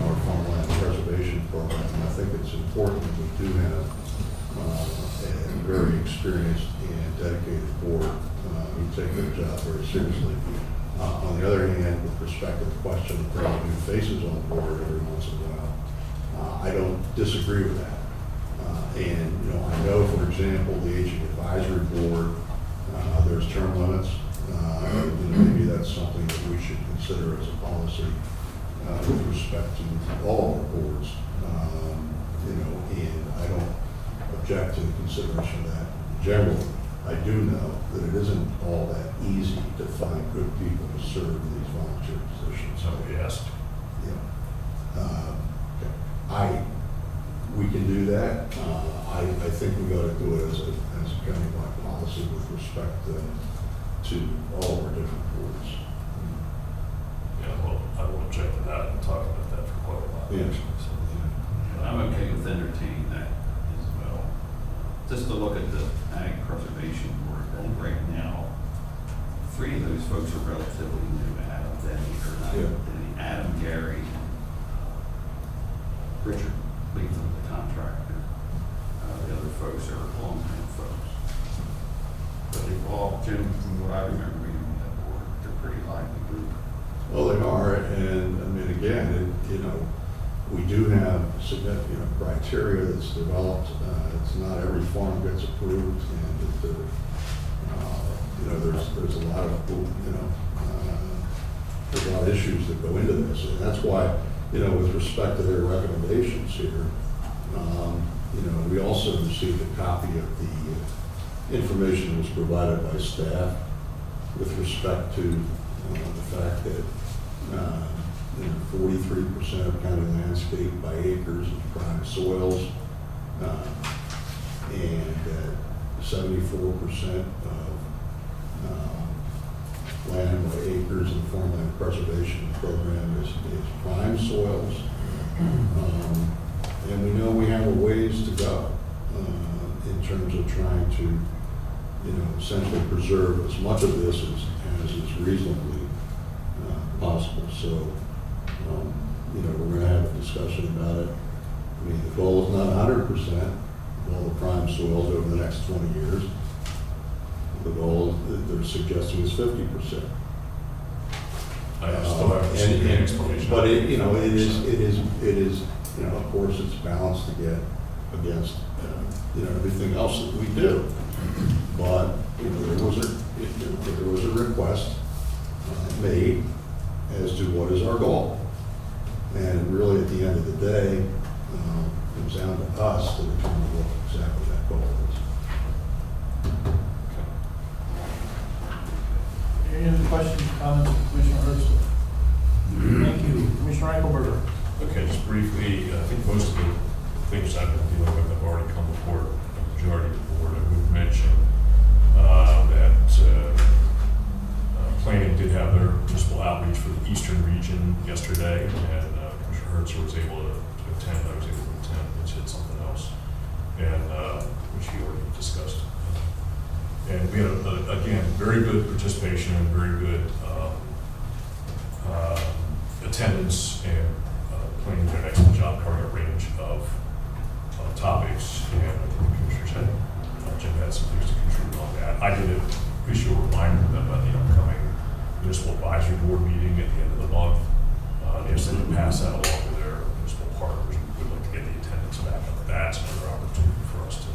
our farmland preservation program, I think it's important that we do have a very experienced and dedicated board who take their job very seriously. On the other hand, with respect to the question of bringing new faces on board every once in a while, I don't disagree with that. And I know, for example, the Aging Advisory Board, there's term limits. Maybe that's something that we should consider as a policy with respect to all of our boards. And I don't object to the consideration of that. Generally, I do know that it isn't all that easy to find good people to serve in these volunteer positions. Somebody asked. We can do that. I think we got to do it as a countywide policy with respect to all of our different boards. check it out and talk about that for quite a while. Yeah. actually, so, But I'm okay with entertaining that as well. Just to look at the Ag Preservation Board, I think right now, 3 of those folks are relatively new. Adam, Denny, or not Yeah. Denny, Adam, Gary, and Richard Latham, the contractor. The other folks are long-term folks. But they've all, Jim, from what I remember reading on that board, they're a pretty lively group. Well, they are, and I mean, again, we do have significant criteria that's developed. It's not every farm gets approved, and there's a lot of there's a lot of issues that go into this, and that's why with respect to their recommendations here, we also received a copy of the information that was provided by staff with respect to the fact that 43% of county landscape by acres is prime soils, and that 74% of land by acres in the farmland preservation program is prime soils. And we know we have a ways to go in terms of trying to, essentially preserve as much of this as is reasonably possible. So, we're going to have a discussion about it. I mean, the goal is not 100% of all the prime soils over the next 20 years. The goal that they're suggesting is 50%. I still haven't seen any explanation. But it is, of course, it's balanced against everything else that we do. But there was a request made as to what is our goal, and really at the end of the day, it comes down to us to determine what exactly that goal is. Any other questions, comments, from Commissioner Herzl? Thank you. Commissioner Eichelberger. Okay, just briefly, I think most of the things I've been dealing with have already come before the majority of the board. I would mention that planning did have their municipal outreach for the eastern region yesterday, and Commissioner Herzl was able to attend. I was able to attend, which hit something else, and which he already discussed. And we had, again, very good participation and very good attendance, and planning did an excellent job covering a range of topics, and I think the commissioners had, Jim had some things to contribute on that. I did issue a reminder to them about the upcoming municipal advisory board meeting at the end of the month. They said to pass that along to their municipal partners. We'd like to get the attendance back up. That's another opportunity for us to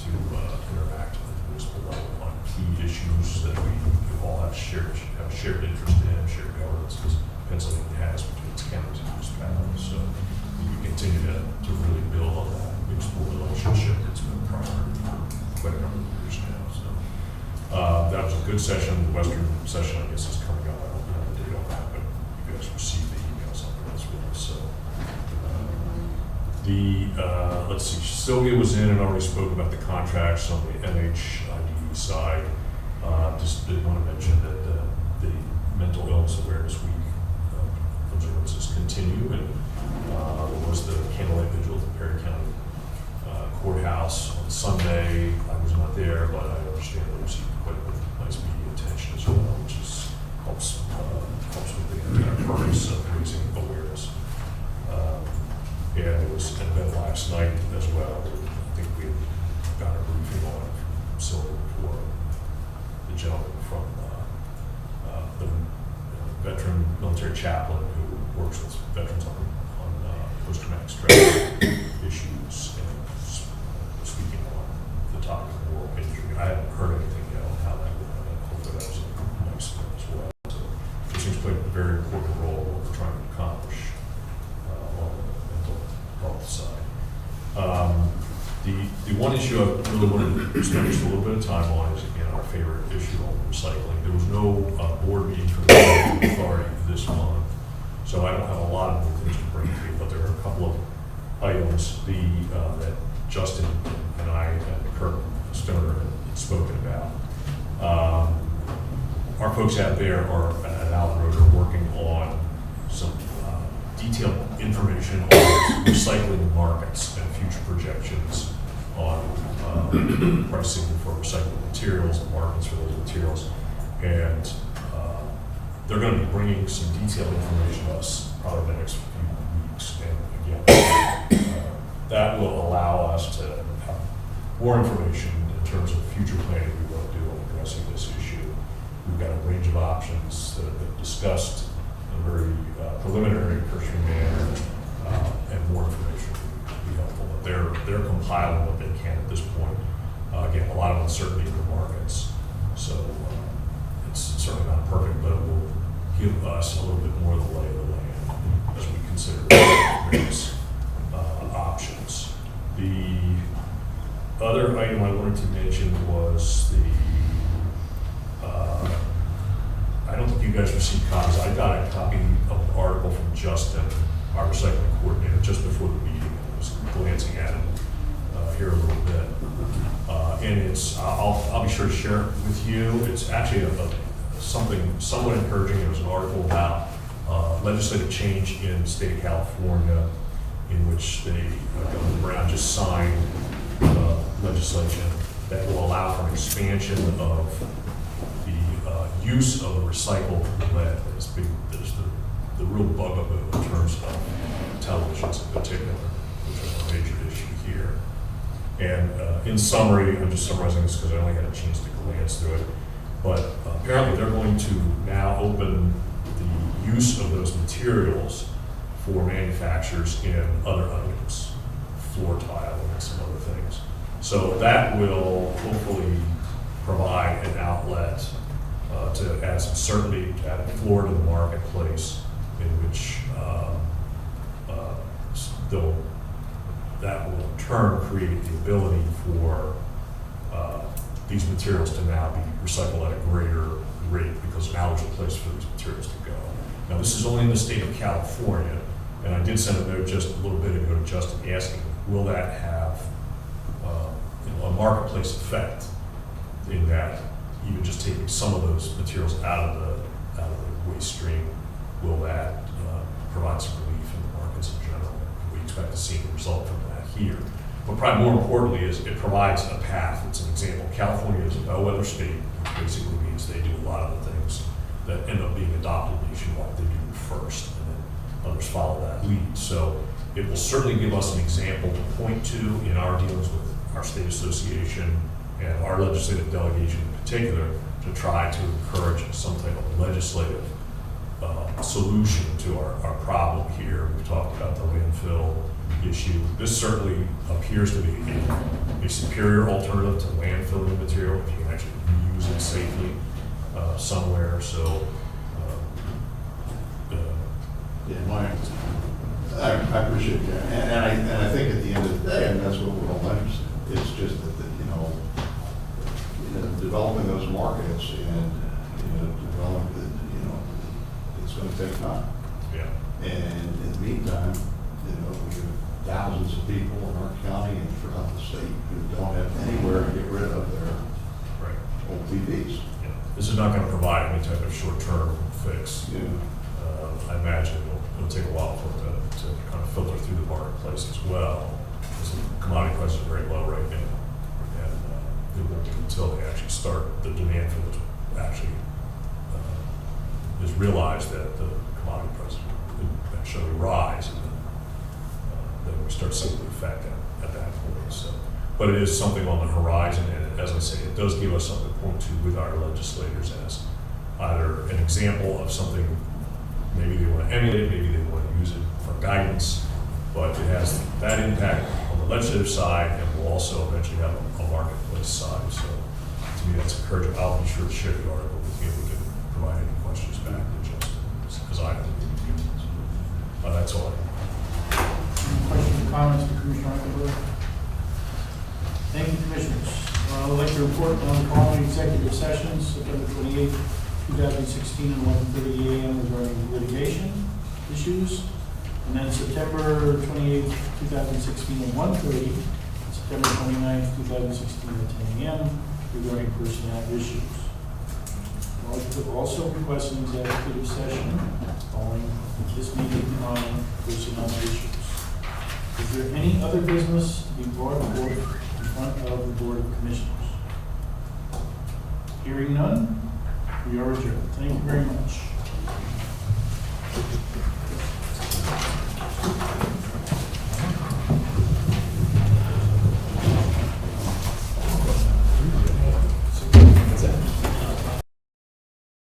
interact with the municipal level on key issues that we all have shared interest in, shared governance, because Pennsylvania has between its counties and municipalities. So we can continue to really build on that municipal relationship that's been a priority for quite a number of years now. So that was a good session. The Western session, I guess, is coming up. I don't have the date on that, but you guys received the emails on that as well. So let's see, Sylvia was in and already spoke about the contracts on the NHID side. Just did want to mention that the Mental Illness Awareness Week observances continue, and there was the candlelight vigil at the Perry County Courthouse on Sunday. I was not there, but I understand they received quite a bit of nice media attention as well, which helps with the purpose of raising awareness. And there was an event last night as well. I think we got a briefing on Silver for the gentleman from the veteran military chaplain who works with veterans on post-traumatic stress issues, and speaking on the topic of moral injury. I haven't heard anything yet on how that went. Hopefully that was a nice thing as well. So these things play a very important role in what we're trying to accomplish on the mental health side. The one issue I really wanted to spend just a little bit of time on is, again, our favorite issue on recycling. There was no board meeting for the authority this month, so I don't have a lot of new things to bring to you, but there are a couple of items that Justin and I and Kirk Stoner had spoken about. Our folks out there are at Allen Road are working on some detailed information on recycling markets and future projections on pricing for recycled materials and markets for those materials. And they're going to be bringing some detailed information to us probably the next few weeks. And again, that will allow us to have more information in terms of future planning we want to do on addressing this issue. We've got a range of options that have been discussed in a very preliminary, cursory manner, and more information would be helpful. But they're compiling what they can at this point. Again, a lot of uncertainty in the markets, so it's certainly not perfect, but it will give us a little bit more of the lay of the land as we consider various options. The other item I wanted to mention was the I don't think you guys received copies. I got a copy of the article from Justin, our recycling coordinator, just before the meeting. I was glancing at it here a little bit. And it's, I'll be sure to share it with you. It's actually something somewhat encouraging. It was an article about legislative change in the state of California, in which Governor Brown just signed legislation that will allow for an expansion of the use of the recycled lead. There's the real bugaboo in terms of televisions in particular, which is a major issue here. And in summary, I'm just summarizing this because I only had a chance to glance through it, but apparently they're going to now open the use of those materials for manufacturers in other items, floor tile and some other things. So that will hopefully provide an outlet to add some certainty, to add a floor to the marketplace in which that will in turn create the ability for these materials to now be recycled at a greater rate, because now there's a place for these materials to go. Now, this is only in the state of California, and I did send a note just a little bit ago to Justin asking, will that have a marketplace effect, in that even just taking some of those materials out of the waste stream, will that provide some relief in the markets in general? We expect to see the result from that here. But probably more importantly is it provides a path. It's an example. California is a bellwether state, which basically means they do a lot of the things that end up being adopted nationwide. They do it first, and then others follow that lead. So it will certainly give us an example to point to in our dealings with our state association and our legislative delegation in particular, to try to encourage some type of legislative solution to our problem here. We've talked about the landfill issue. This certainly appears to be a superior alternative to landfilling material if you can actually reuse it safely somewhere. So I appreciate that, and I think at the end of the day, and that's what we're all interested in, it's just that developing those markets and developing, it's going to take time. Yeah. And in the meantime, we have thousands of people in our county and throughout the state who don't have anywhere to get rid of their old TVs. Yeah. This is not going to provide any type of short-term fix. Yeah. I imagine it'll take a while for it to kind of filter through the marketplace as well, because the commodity prices are very low right now, and it won't be until they actually start, the demand for this actually is realized that the commodity prices will eventually rise, and then we start seeing the effect at that point. So, but it is something on the horizon, and as I say, it does give us something to point to with our legislators as either an example of something maybe they want to emulate, maybe they want to use it for guidance, but it has that impact on the legislative side, and will also eventually have a marketplace side. So to me, that's encouraging. I'll be sure to share the article with you. We can provide any questions back to Justin, as I have. That's all I have. Questions or comments for Commissioner Eichelberg? Thank you, Commissioners. I would like to report on the following executive sessions: September 28th, 2016 at 11:30 a.m. regarding litigation issues, and then September 28th, 2016 at 1:30, September 29th, 2016 at 10 a.m. regarding personnel issues. We're also requesting executive session following this meeting on personnel issues. Is there any other business to be brought forth in front of the Board of Commissioners? Hearing none, we are adjourned. Thank you very much. That's it.